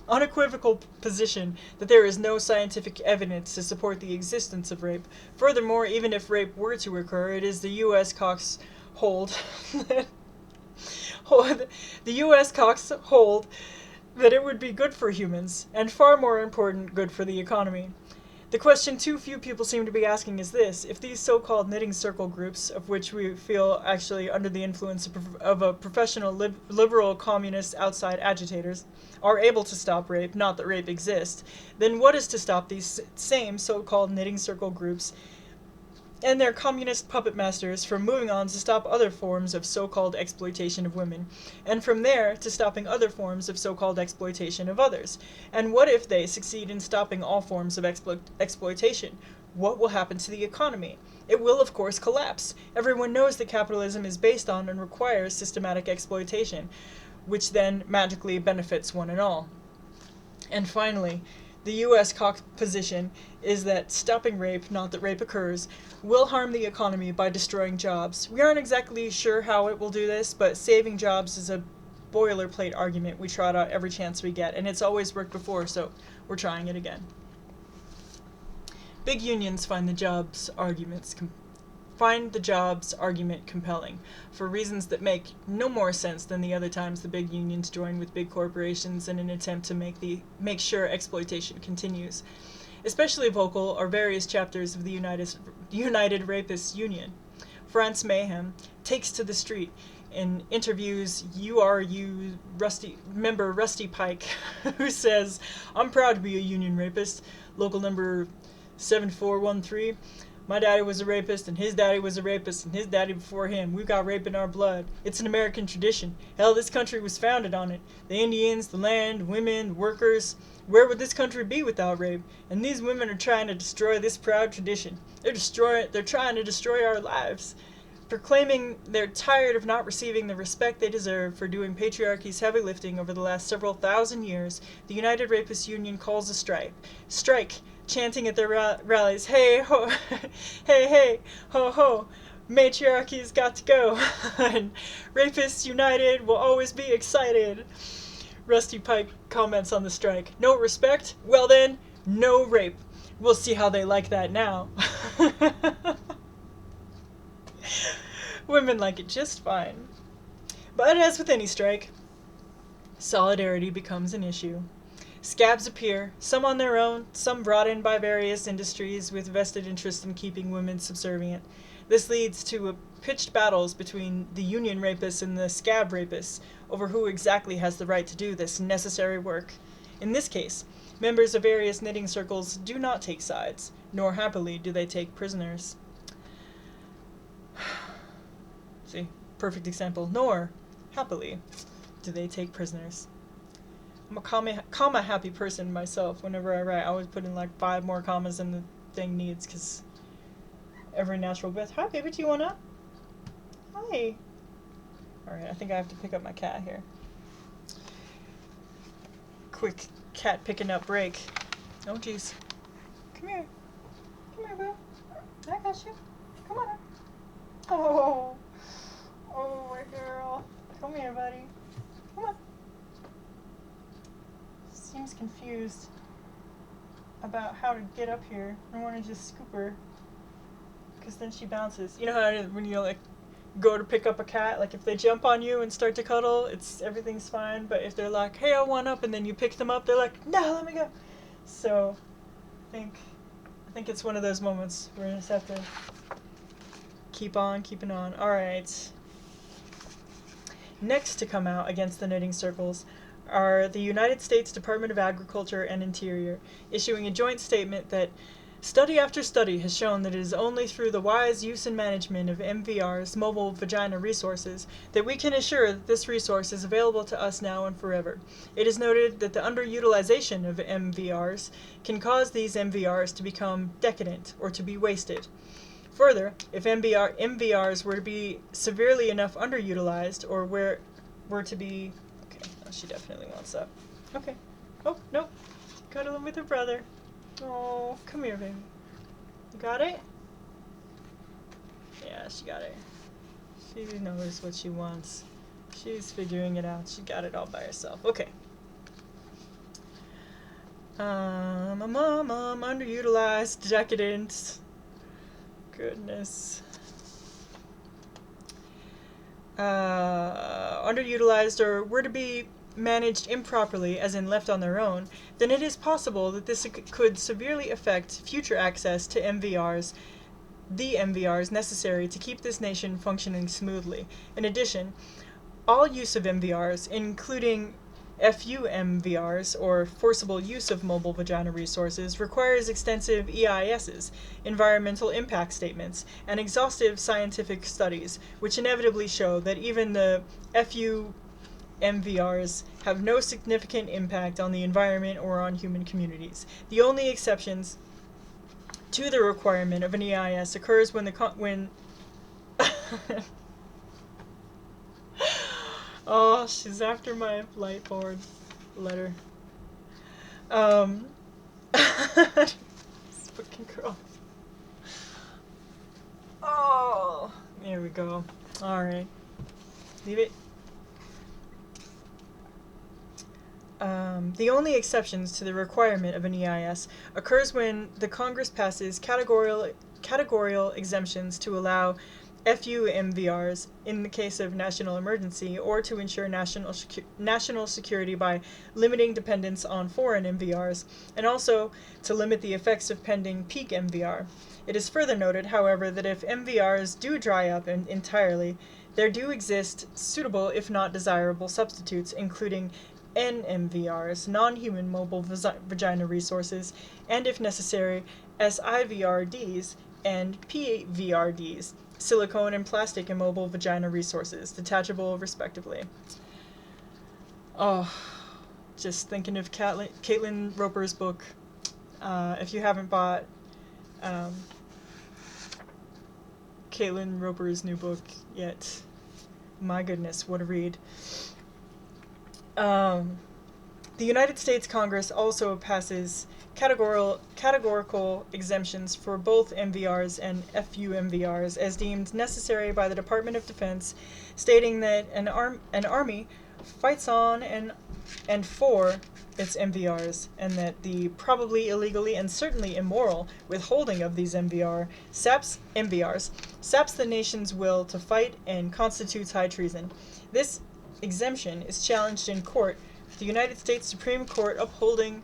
unequivocal position that there is no scientific evidence to support the existence of rape. Furthermore, even if rape were to occur, it is the USCOC's hold that it would be good for humans, and far more important, good for the economy. The question too few people seem to be asking is this: if these so-called knitting circle groups, of which we feel actually under the influence of a professional liberal communist outside agitators, are able to stop rape, not that rape exists, then what is to stop these same so-called knitting circle groups and their communist puppet masters from moving on to stop other forms of so-called exploitation of women, and from there to stopping other forms of so-called exploitation of others? And what if they succeed in stopping all forms of exploitation? What will happen to the economy? It will, of course, collapse. Everyone knows that capitalism is based on and requires systematic exploitation, which then magically benefits one and all. And finally, the U.S. position is that stopping rape, not that rape occurs, will harm the economy by destroying jobs. We aren't exactly sure how it will do this, but saving jobs is a boilerplate argument we trot out every chance we get, and it's always worked before, so we're trying it again. Big unions find the jobs argument compelling, for reasons that make no more sense than the other times the big unions join with big corporations in an attempt to make sure exploitation continues. Especially vocal are various chapters of the United Rapists Union. France Mayhem takes to the street and interviews URU member Rusty Pike, who says, "I'm proud to be a union rapist. Local number 7413. My daddy was a rapist, and his daddy was a rapist, and his daddy before him. We've got rape in our blood. It's an American tradition. Hell, this country was founded on it. The Indians, the land, women, workers. Where would this country be without rape? And these women are trying to destroy this proud tradition. They're trying to destroy our lives." Proclaiming they're tired of not receiving the respect they deserve for doing patriarchy's heavy lifting over the last several thousand years, the United Rapists Union calls a strike, chanting at their rallies, "Hey ho, hey ho ho, matriarchy's got to go, and Rapists United will always be excited." Rusty Pike comments on the strike, "No respect? Well then, no rape. We'll see how they like that now." Women like it just fine. But as with any strike, solidarity becomes an issue. Scabs appear, some on their own, some brought in by various industries with vested interest in keeping women subservient. This leads to pitched battles between the union rapists and the scab rapists over who exactly has the right to do this necessary work. In this case, members of various knitting circles do not take sides, nor happily do they take prisoners. See, perfect example. Nor, happily, do they take prisoners. I'm a comma happy person myself. Whenever I write, I always put in like 5 more commas than the thing needs, because every natural breath. Hi, baby, do you want up? Hi. Alright, I think I have to pick up my cat here. Quick cat picking up break. Oh, jeez. Come here. Come here, boo. I got you. Come on. Oh. Oh, my girl. Come here, buddy. Come on. Seems confused about how to get up here. I want to just scoop her, because then she bounces. You know how when you like go to pick up a cat, like if they jump on you and start to cuddle, everything's fine. But if they're like, "Hey, I want up," and then you pick them up, they're like, "No, let me go." So I think it's one of those moments where you just have to keep on keeping on. All right. Next to come out against the knitting circles are the United States Department of Agriculture and Interior, issuing a joint statement that Study after study has shown that it is only through the wise use and management of MVR's mobile vagina resources that we can assure that this resource is available to us now and forever. It is noted that the underutilization of MVRs can cause these MVRs to become decadent or to be wasted. Further, if MVRs were to be severely enough underutilized or were to be... Okay, oh, she definitely wants that. Okay. Oh, no. Cuddling with her brother. Oh, come here, baby. You got it? Yeah, she got it. She knows what she wants. She's figuring it out. She got it all by herself. Okay. Underutilized, decadent. Goodness. Underutilized or were to be managed improperly, as in left on their own, then it is possible that this could severely affect future access to MVRs, the MVRs necessary to keep this nation functioning smoothly. In addition, all use of MVRs, including FUMVRs, or forcible use of mobile vagina resources, requires extensive EISs, environmental impact statements, and exhaustive scientific studies, which inevitably show that even the FUMVRs have no significant impact on the environment or on human communities. The only exceptions to the requirement of an EIS occurs when Oh, she's after my light board letter. This fucking girl. Oh, there we go. Alright. Leave it. The only exceptions to the requirement of an EIS occurs when the Congress passes categorical exemptions to allow FUMVRs in the case of national emergency, or to ensure national security by limiting dependence on foreign MVRs, and also to limit the effects of pending peak MVR. It is further noted, however, that if MVRs do dry up entirely, there do exist suitable, if not desirable, substitutes, including NMVRs, non-human mobile vagina resources, and if necessary, SIVRDs and PVRDs, silicone and plastic and mobile vagina resources, detachable respectively. Oh, just thinking of Caitlin Roper's book. If you haven't bought Caitlin Roper's new book yet, my goodness, what a read. The United States Congress also passes categorical exemptions for both MVRs and FUMVRs as deemed necessary by the Department of Defense, stating that an army fights on and for its MVRs, and that the probably illegally and certainly immoral withholding of these MVRs saps the nation's will to fight and constitutes high treason. This exemption is challenged in court, with the United States Supreme Court upholding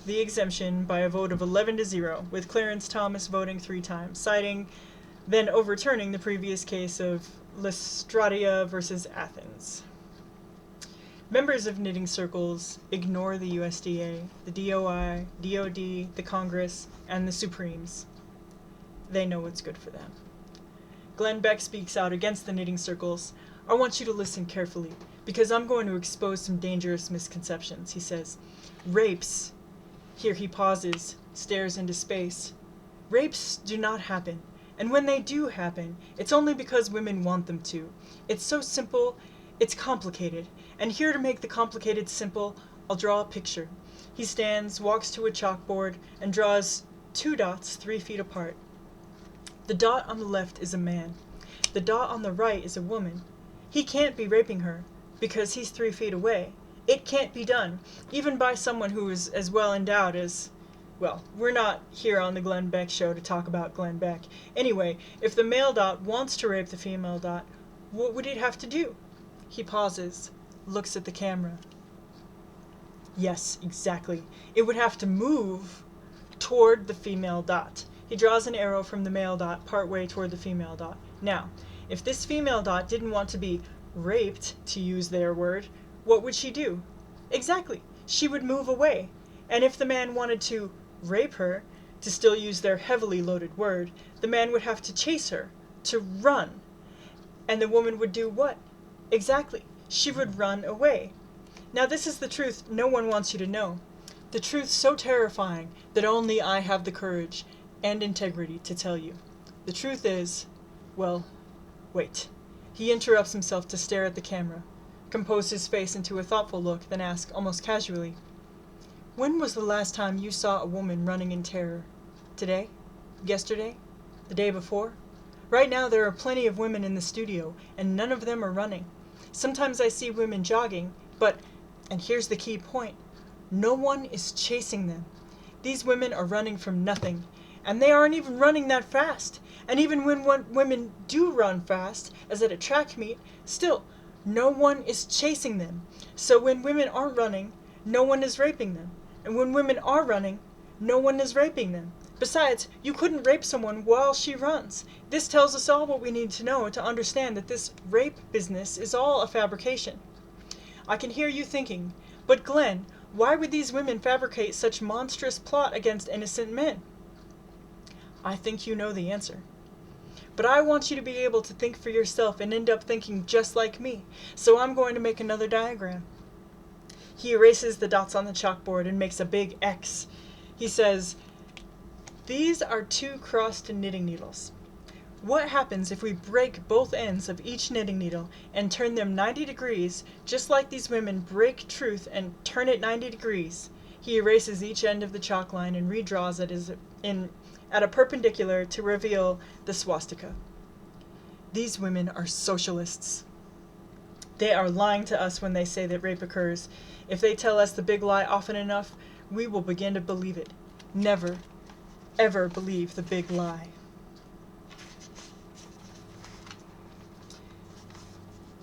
the exemption by a vote of 11-0, with Clarence Thomas voting 3 times, then overturning the previous case of Lestradia versus Athens. Members of knitting circles ignore the USDA, the DOI, DOD, the Congress, and the Supremes. They know what's good for them. Glenn Beck speaks out against the knitting circles. I want you to listen carefully, because I'm going to expose some dangerous misconceptions, he says. Rapes. Here he pauses, stares into space. Rapes do not happen, and when they do happen, it's only because women want them to. It's so simple, it's complicated, and here to make the complicated simple, I'll draw a picture. He stands, walks to a chalkboard, and draws 2 dots 3 feet apart. The dot on the left is a man. The dot on the right is a woman. He can't be raping her, because he's 3 feet away. It can't be done, even by someone who is as well endowed as... Well, we're not here on the Glenn Beck show to talk about Glenn Beck. Anyway, if the male dot wants to rape the female dot, what would it have to do? He pauses, looks at the camera. Yes, exactly. It would have to move toward the female dot. He draws an arrow from the male dot partway toward the female dot. Now, if this female dot didn't want to be raped, to use their word, what would she do? Exactly. She would move away. And if the man wanted to rape her, To still use their heavily loaded word, the man would have to chase her, to run. And the woman would do what? Exactly. She would run away. Now this is the truth no one wants you to know. The truth so terrifying that only I have the courage and integrity to tell you. The truth is, well, wait. He interrupts himself to stare at the camera, compose his face into a thoughtful look, then ask, almost casually, "When was the last time you saw a woman running in terror? Today? Yesterday? The day before? Right now there are plenty of women in the studio, and none of them are running. Sometimes I see women jogging, but, and here's the key point, no one is chasing them. These women are running from nothing, and they aren't even running that fast. And even when women do run fast, as at a track meet, still, no one is chasing them. So when women aren't running, no one is raping them. And when women are running, no one is raping them. Besides, you couldn't rape someone while she runs. This tells us all what we need to know to understand that this rape business is all a fabrication." I can hear you thinking, "But Glenn, why would these women fabricate such monstrous plot against innocent men?" I think you know the answer. But I want you to be able to think for yourself and end up thinking just like me, so I'm going to make another diagram. He erases the dots on the chalkboard and makes a big X. He says, "These are two crossed knitting needles. What happens if we break both ends of each knitting needle and turn them 90 degrees, just like these women break truth and turn it 90 degrees? He erases each end of the chalk line and redraws it at a perpendicular to reveal the swastika. These women are socialists. They are lying to us when they say that rape occurs. If they tell us the big lie often enough, we will begin to believe it. Never, ever believe the big lie."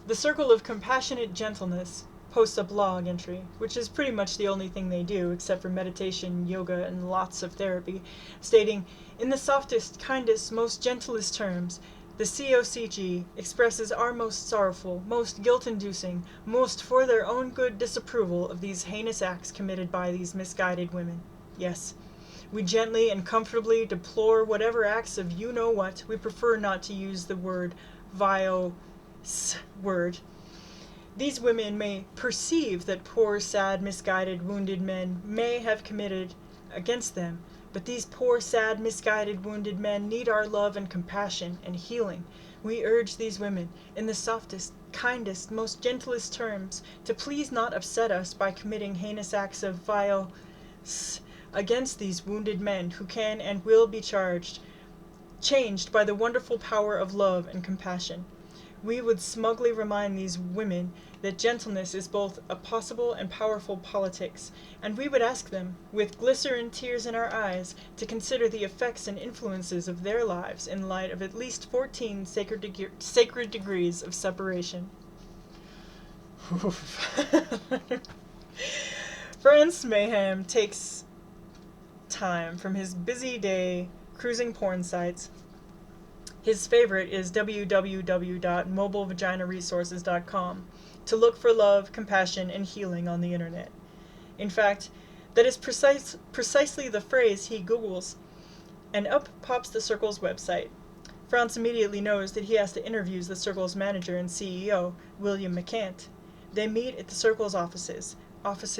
The Circle of Compassionate Gentleness posts a blog entry, which is pretty much the only thing they do, except for meditation, yoga, and lots of therapy, stating, "In the softest, kindest, most gentlest terms, the COCG expresses our most sorrowful, most guilt-inducing, most for their own good disapproval of these heinous acts committed by these misguided women. Yes, we gently and comfortably deplore whatever acts of you-know-what. We prefer not to use the word vile word. These women may perceive that poor, sad, misguided, wounded men may have committed against them, but these poor, sad, misguided, wounded men need our love and compassion and healing. We urge these women, in the softest, kindest, most gentlest terms, to please not upset us by committing heinous acts of violence against these wounded men who can and will be changed by the wonderful power of love and compassion. We would smugly remind these women that gentleness is both a possible and powerful politics, and we would ask them, with glycerin tears in our eyes, to consider the effects and influences of their lives in light of at least 14 sacred degrees of separation." France Mayhem takes time from his busy day cruising porn sites. His favorite is www.mobilevaginaresources.com to look for love, compassion, and healing on the internet. In fact, that is precisely the phrase he Googles, and up pops the Circle's website. Franz immediately knows that he has to interview the Circle's manager and CEO, William McCant. They meet at the Circle's offices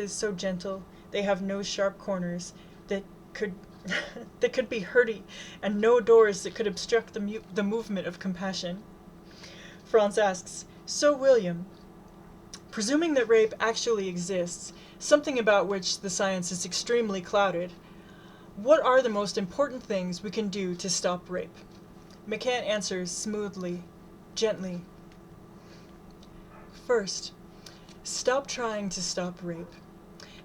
so gentle, they have no sharp corners that could be hurty, and no doors that could obstruct the movement of compassion. Franz asks, "So, William, presuming that rape actually exists, something about which the science is extremely clouded, what are the most important things we can do to stop rape?" McCant answers smoothly, gently. "First, stop trying to stop rape.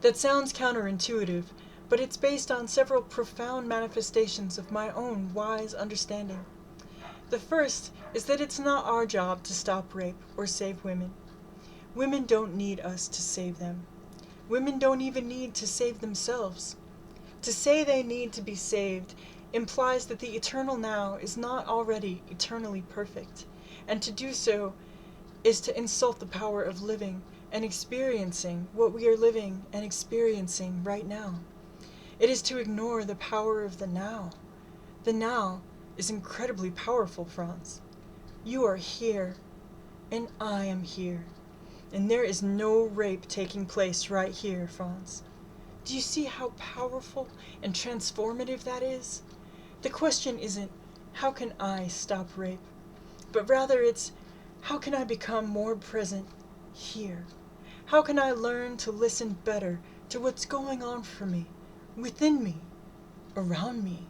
That sounds counterintuitive, but it's based on several profound manifestations of my own wise understanding. The first is that it's not our job to stop rape or save women. Women don't need us to save them. Women don't even need to save themselves. To say they need to be saved implies that the eternal now is not already eternally perfect, and to do so is to insult the power of living and experiencing what we are living and experiencing right now. It is to ignore the power of the now. The now is incredibly powerful, Franz. You are here, and I am here. And there is no rape taking place right here, Franz. Do you see how powerful and transformative that is? The question isn't, how can I stop rape? But rather it's, how can I become more present here? How can I learn to listen better to what's going on for me, within me, around me?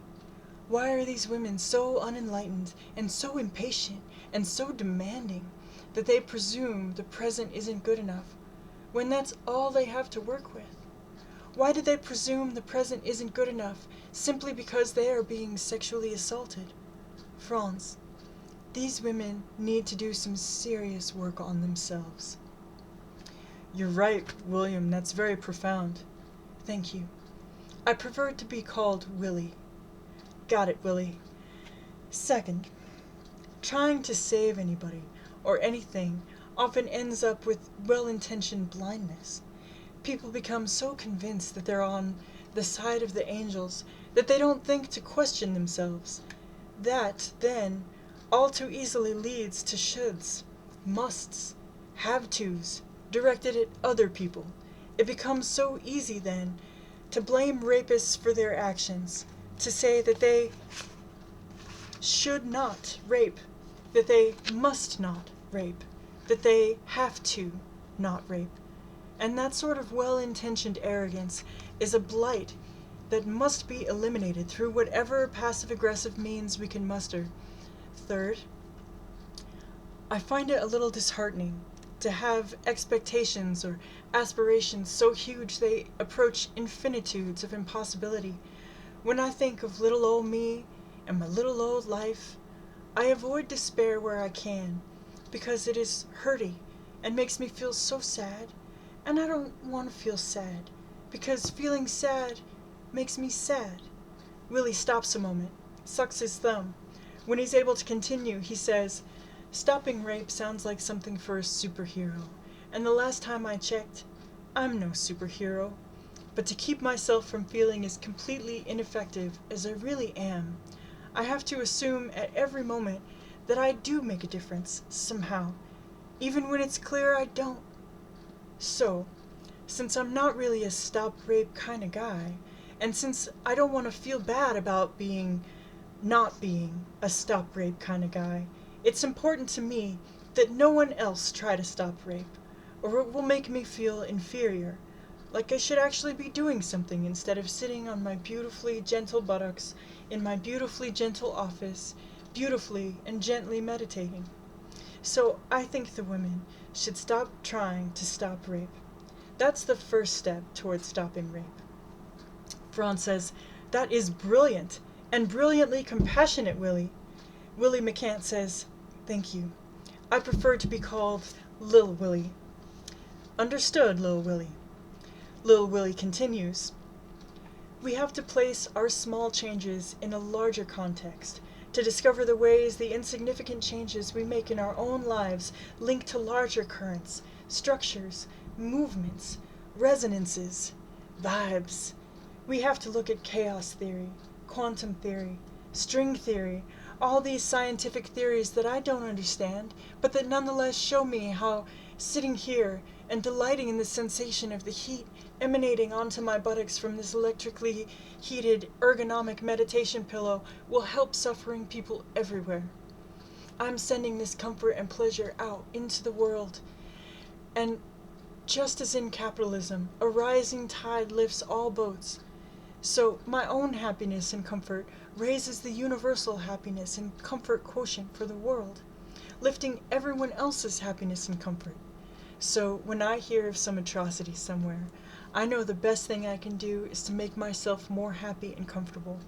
Why are these women so unenlightened and so impatient and so demanding that they presume the present isn't good enough when that's all they have to work with? Why do they presume the present isn't good enough simply because they are being sexually assaulted? Franz, these women need to do some serious work on themselves. You're right, William, that's very profound. Thank you. I prefer to be called Willie. Got it, Willie. Second, trying to save anybody or anything often ends up with well-intentioned blindness. People become so convinced that they're on the side of the angels that they don't think to question themselves. That, then, all too easily leads to shoulds, musts, have-tos, directed at other people. It becomes so easy, then, to blame rapists for their actions, to say that they should not rape, that they must not rape, that they have to not rape. And that sort of well-intentioned arrogance is a blight that must be eliminated through whatever passive-aggressive means we can muster. Third, I find it a little disheartening to have expectations or aspirations so huge they approach infinitudes of impossibility. When I think of little old me and my little old life, I avoid despair where I can, because it is hurty and makes me feel so sad. And I don't want to feel sad, because feeling sad makes me sad. Willie stops a moment, sucks his thumb. When he's able to continue, he says, "Stopping rape sounds like something for a superhero, and the last time I checked, I'm no superhero. But to keep myself from feeling as completely ineffective as I really am, I have to assume at every moment that I do make a difference, somehow, even when it's clear I don't. So, since I'm not really a stop rape kind of guy, and since I don't want to feel bad about not being a stop rape kind of guy, it's important to me that no one else try to stop rape, or it will make me feel inferior, like I should actually be doing something instead of sitting on my beautifully gentle buttocks in my beautifully gentle office, beautifully and gently meditating. So I think the women should stop trying to stop rape. That's the first step towards stopping rape." Franz says, "That is brilliant, and brilliantly compassionate, Willie." Willie McCant says, "Thank you. I prefer to be called Lil Willie." "Understood, Lil Willie." Lil Willie continues, "We have to place our small changes in a larger context, to discover the ways the insignificant changes we make in our own lives link to larger currents, structures, movements, resonances, vibes. We have to look at chaos theory, quantum theory, string theory, all these scientific theories that I don't understand, but that nonetheless show me how sitting here and delighting in the sensation of the heat emanating onto my buttocks from this electrically heated ergonomic meditation pillow will help suffering people everywhere. I'm sending this comfort and pleasure out into the world, and just as in capitalism, a rising tide lifts all boats, so my own happiness and comfort raises the universal happiness and comfort quotient for the world, lifting everyone else's happiness and comfort. So when I hear of some atrocity somewhere, I know the best thing I can do is to make myself more happy and comfortable,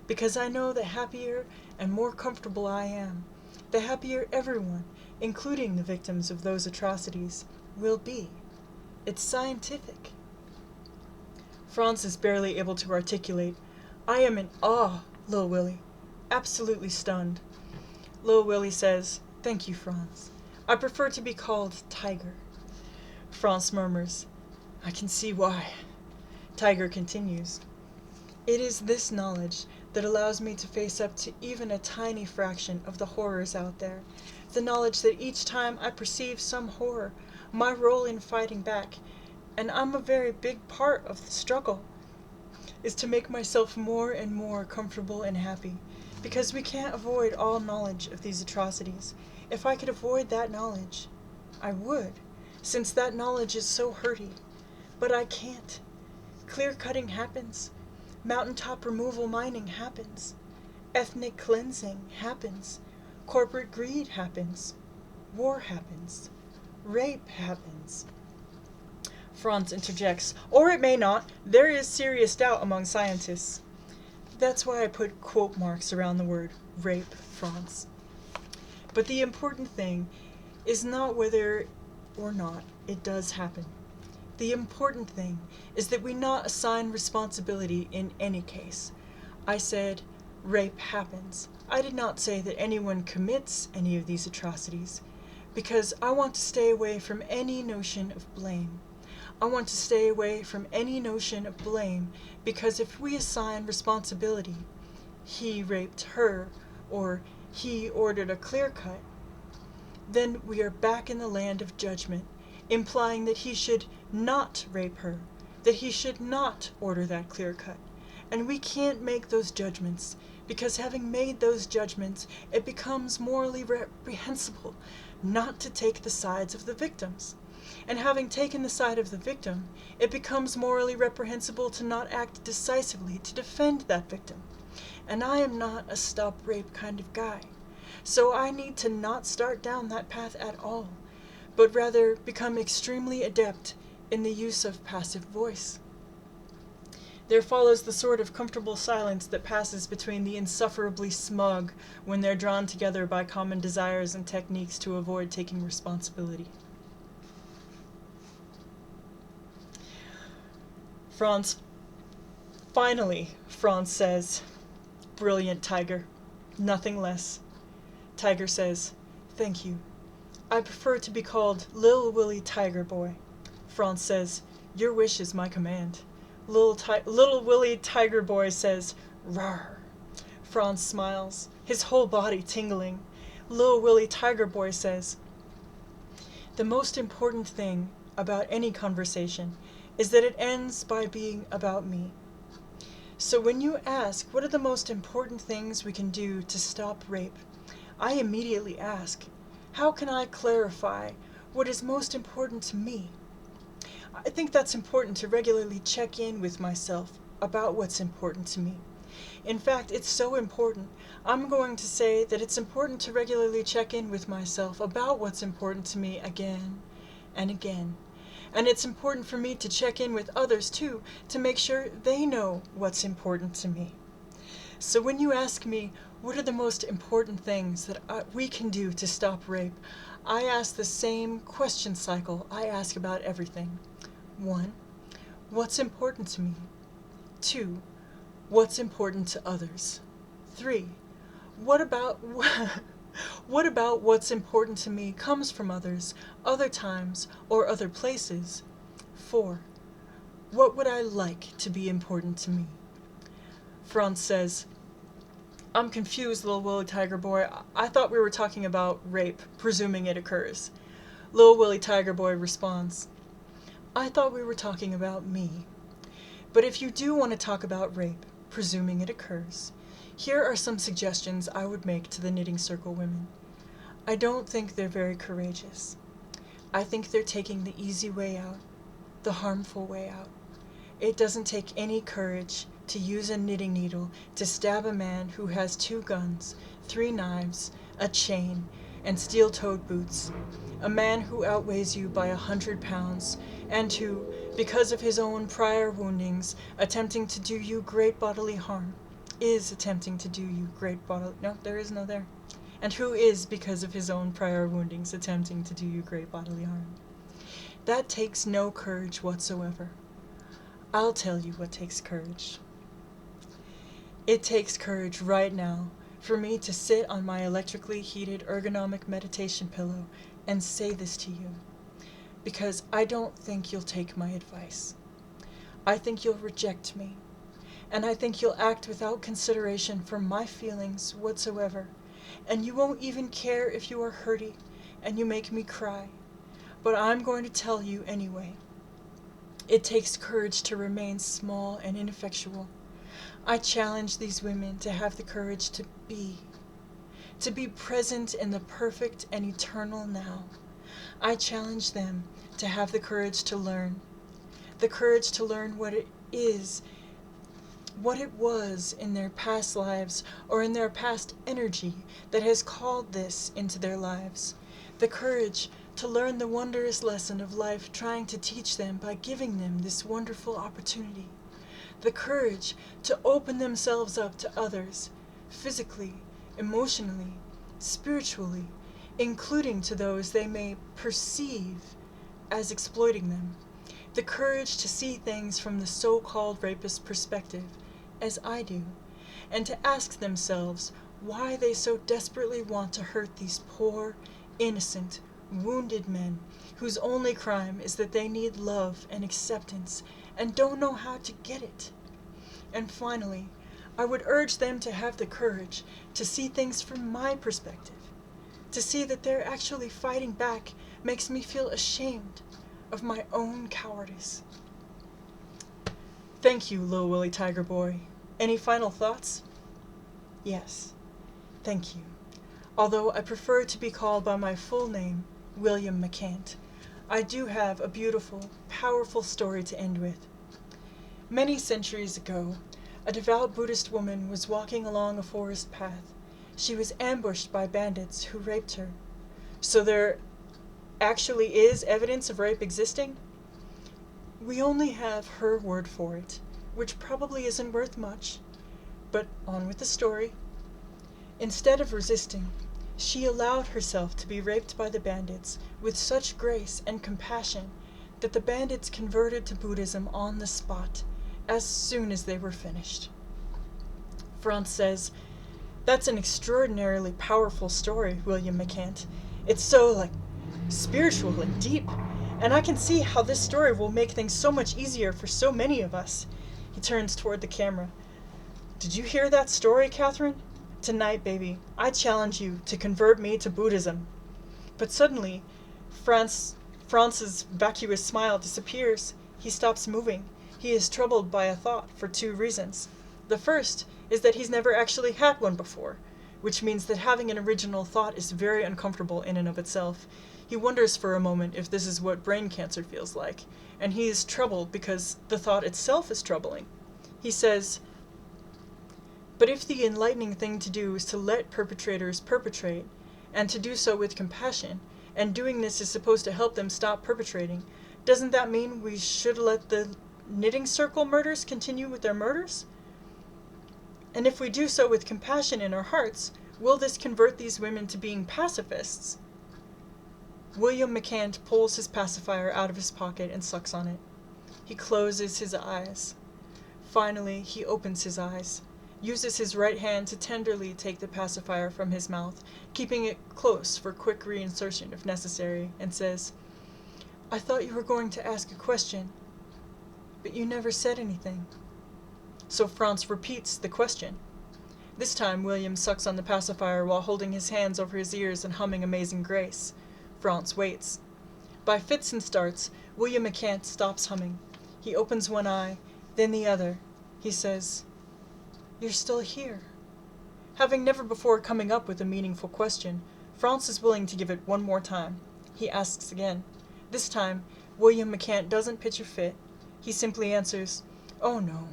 because I know the happier and more comfortable I am, the happier everyone, including the victims of those atrocities, will be. It's scientific." Franz is barely able to articulate, "I am in awe, Lil Willie, absolutely stunned." Lil Willie says, "Thank you, Franz. I prefer to be called Tiger." Franz murmurs, "I can see why." Tiger continues, It is this knowledge that allows me to face up to even a tiny fraction of the horrors out there. The knowledge that each time I perceive some horror, my role in fighting back, and I'm a very big part of the struggle, is to make myself more and more comfortable and happy, because we can't avoid all knowledge of these atrocities. If I could avoid that knowledge, I would, since that knowledge is so hurty. But I can't. Clear-cutting happens. Mountaintop removal mining happens. Ethnic cleansing happens. Corporate greed happens. War happens. Rape happens. Franz interjects, or it may not. There is serious doubt among scientists. That's why I put quote marks around the word rape, Franz. But the important thing is not whether or not it does happen. The important thing is that we not assign responsibility in any case. I said rape happens. I did not say that anyone commits any of these atrocities, because I want to stay away from any notion of blame. I want to stay away from any notion of blame, because if we assign responsibility, he raped her, or he ordered a clear cut, then we are back in the land of judgment, implying that he should not rape her, that he should not order that clear cut. And we can't make those judgments, because having made those judgments, it becomes morally reprehensible not to take the sides of the victims. And having taken the side of the victim, it becomes morally reprehensible to not act decisively to defend that victim. And I am not a stop rape kind of guy. So I need to not start down that path at all, but rather become extremely adept in the use of passive voice. There follows the sort of comfortable silence that passes between the insufferably smug when they're drawn together by common desires and techniques to avoid taking responsibility. Finally, Franz says, "Brilliant, Tiger. Nothing less." Tiger says, "Thank you. I prefer to be called Lil Willie Tiger Boy." Franz says, "Your wish is my command." Little Willie Tiger Boy says, "Rawr." Franz smiles, his whole body tingling. Lil Willie Tiger Boy says, "The most important thing about any conversation is that it ends by being about me. So when you ask what are the most important things we can do to stop rape, I immediately ask, how can I clarify what is most important to me? I think that's important to regularly check in with myself about what's important to me. In fact, it's so important, I'm going to say that it's important to regularly check in with myself about what's important to me again and again. And it's important for me to check in with others too, to make sure they know what's important to me. So when you ask me, what are the most important things that we can do to stop rape, I ask the same question cycle I ask about everything. 1. What's important to me? 2. What's important to others? 3. What about what's important to me comes from others, other times, or other places? 4. What would I like to be important to me? Franz says, "I'm confused, Lil Willie Tiger Boy. I thought we were talking about rape, presuming it occurs." Lil Willie Tiger Boy responds, "I thought we were talking about me. But if you do want to talk about rape, presuming it occurs, here are some suggestions I would make to the Knitting Circle women. I don't think they're very courageous. I think they're taking the easy way out, the harmful way out. It doesn't take any courage to use a knitting needle to stab a man who has 2 guns, 3 knives, a chain, and steel-toed boots, a man who outweighs you by 100 pounds, and who, because of his own prior woundings, attempting to do you great bodily harm, is attempting to do you great bodily... No, there is no there. And who is, because of his own prior woundings, attempting to do you great bodily harm. That takes no courage whatsoever. I'll tell you what takes courage. It takes courage right now for me to sit on my electrically heated ergonomic meditation pillow and say this to you, because I don't think you'll take my advice. I think you'll reject me, And I think you'll act without consideration for my feelings whatsoever. And you won't even care if you are hurty and you make me cry. But I'm going to tell you anyway. It takes courage to remain small and ineffectual. I challenge these women to have the courage to be present in the perfect and eternal now. I challenge them to have the courage to learn what it is, what it was in their past lives or in their past energy that has called this into their lives. The courage to learn the wondrous lesson of life trying to teach them by giving them this wonderful opportunity. The courage to open themselves up to others, physically, emotionally, spiritually, including to those they may perceive as exploiting them. The courage to see things from the so-called rapist perspective, as I do, and to ask themselves why they so desperately want to hurt these poor, innocent, wounded men whose only crime is that they need love and acceptance and don't know how to get it. And finally, I would urge them to have the courage to see things from my perspective. To see that they're actually fighting back makes me feel ashamed of my own cowardice. Thank you, Lil Willie Tiger Boy. Any final thoughts? Yes, thank you. Although I prefer to be called by my full name, William McCant, I do have a beautiful, powerful story to end with. Many centuries ago, a devout Buddhist woman was walking along a forest path. She was ambushed by bandits who raped her. So there actually is evidence of rape existing? We only have her word for it, which probably isn't worth much. But on with the story. Instead of resisting, she allowed herself to be raped by the bandits with such grace and compassion that the bandits converted to Buddhism on the spot as soon as they were finished. Franz says, "That's an extraordinarily powerful story, William McCant. It's so, spiritual and deep, and I can see how this story will make things so much easier for so many of us." He turns toward the camera. "Did you hear that story, Catherine? Tonight, baby, I challenge you to convert me to Buddhism." But suddenly, Franz's vacuous smile disappears. He stops moving. He is troubled by a thought for two reasons. The first is that he's never actually had one before, which means that having an original thought is very uncomfortable in and of itself. He wonders for a moment if this is what brain cancer feels like, and he is troubled because the thought itself is troubling. He says, "But if the enlightening thing to do is to let perpetrators perpetrate, and to do so with compassion, and doing this is supposed to help them stop perpetrating, doesn't that mean we should let the knitting circle murders continue with their murders? And if we do so with compassion in our hearts, will this convert these women to being pacifists?" William McCant pulls his pacifier out of his pocket and sucks on it. He closes his eyes. Finally, he opens his eyes, uses his right hand to tenderly take the pacifier from his mouth, keeping it close for quick reinsertion if necessary, and says, "I thought you were going to ask a question, but you never said anything." So Franz repeats the question. This time, William sucks on the pacifier while holding his hands over his ears and humming Amazing Grace. Franz waits. By fits and starts, William McCant stops humming. He opens one eye, then the other. He says, "You're still here." Having never before coming up with a meaningful question, Franz is willing to give it one more time. He asks again. This time, William McCant doesn't pitch a fit. He simply answers, "Oh no,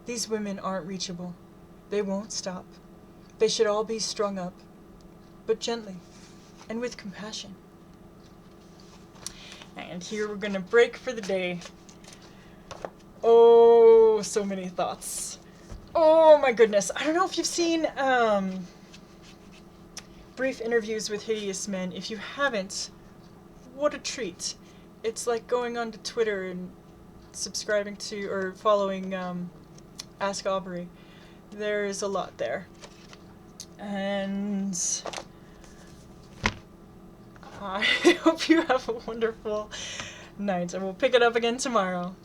these women aren't reachable. They won't stop. They should all be strung up, but gently and with compassion." And here we're going to break for the day. Oh, so many thoughts. Oh my goodness. I don't know if you've seen Brief Interviews with Hideous Men. If you haven't, what a treat. It's like going onto Twitter and subscribing to or following Ask Aubrey. There's a lot there. And I hope you have a wonderful night, and we'll pick it up again tomorrow.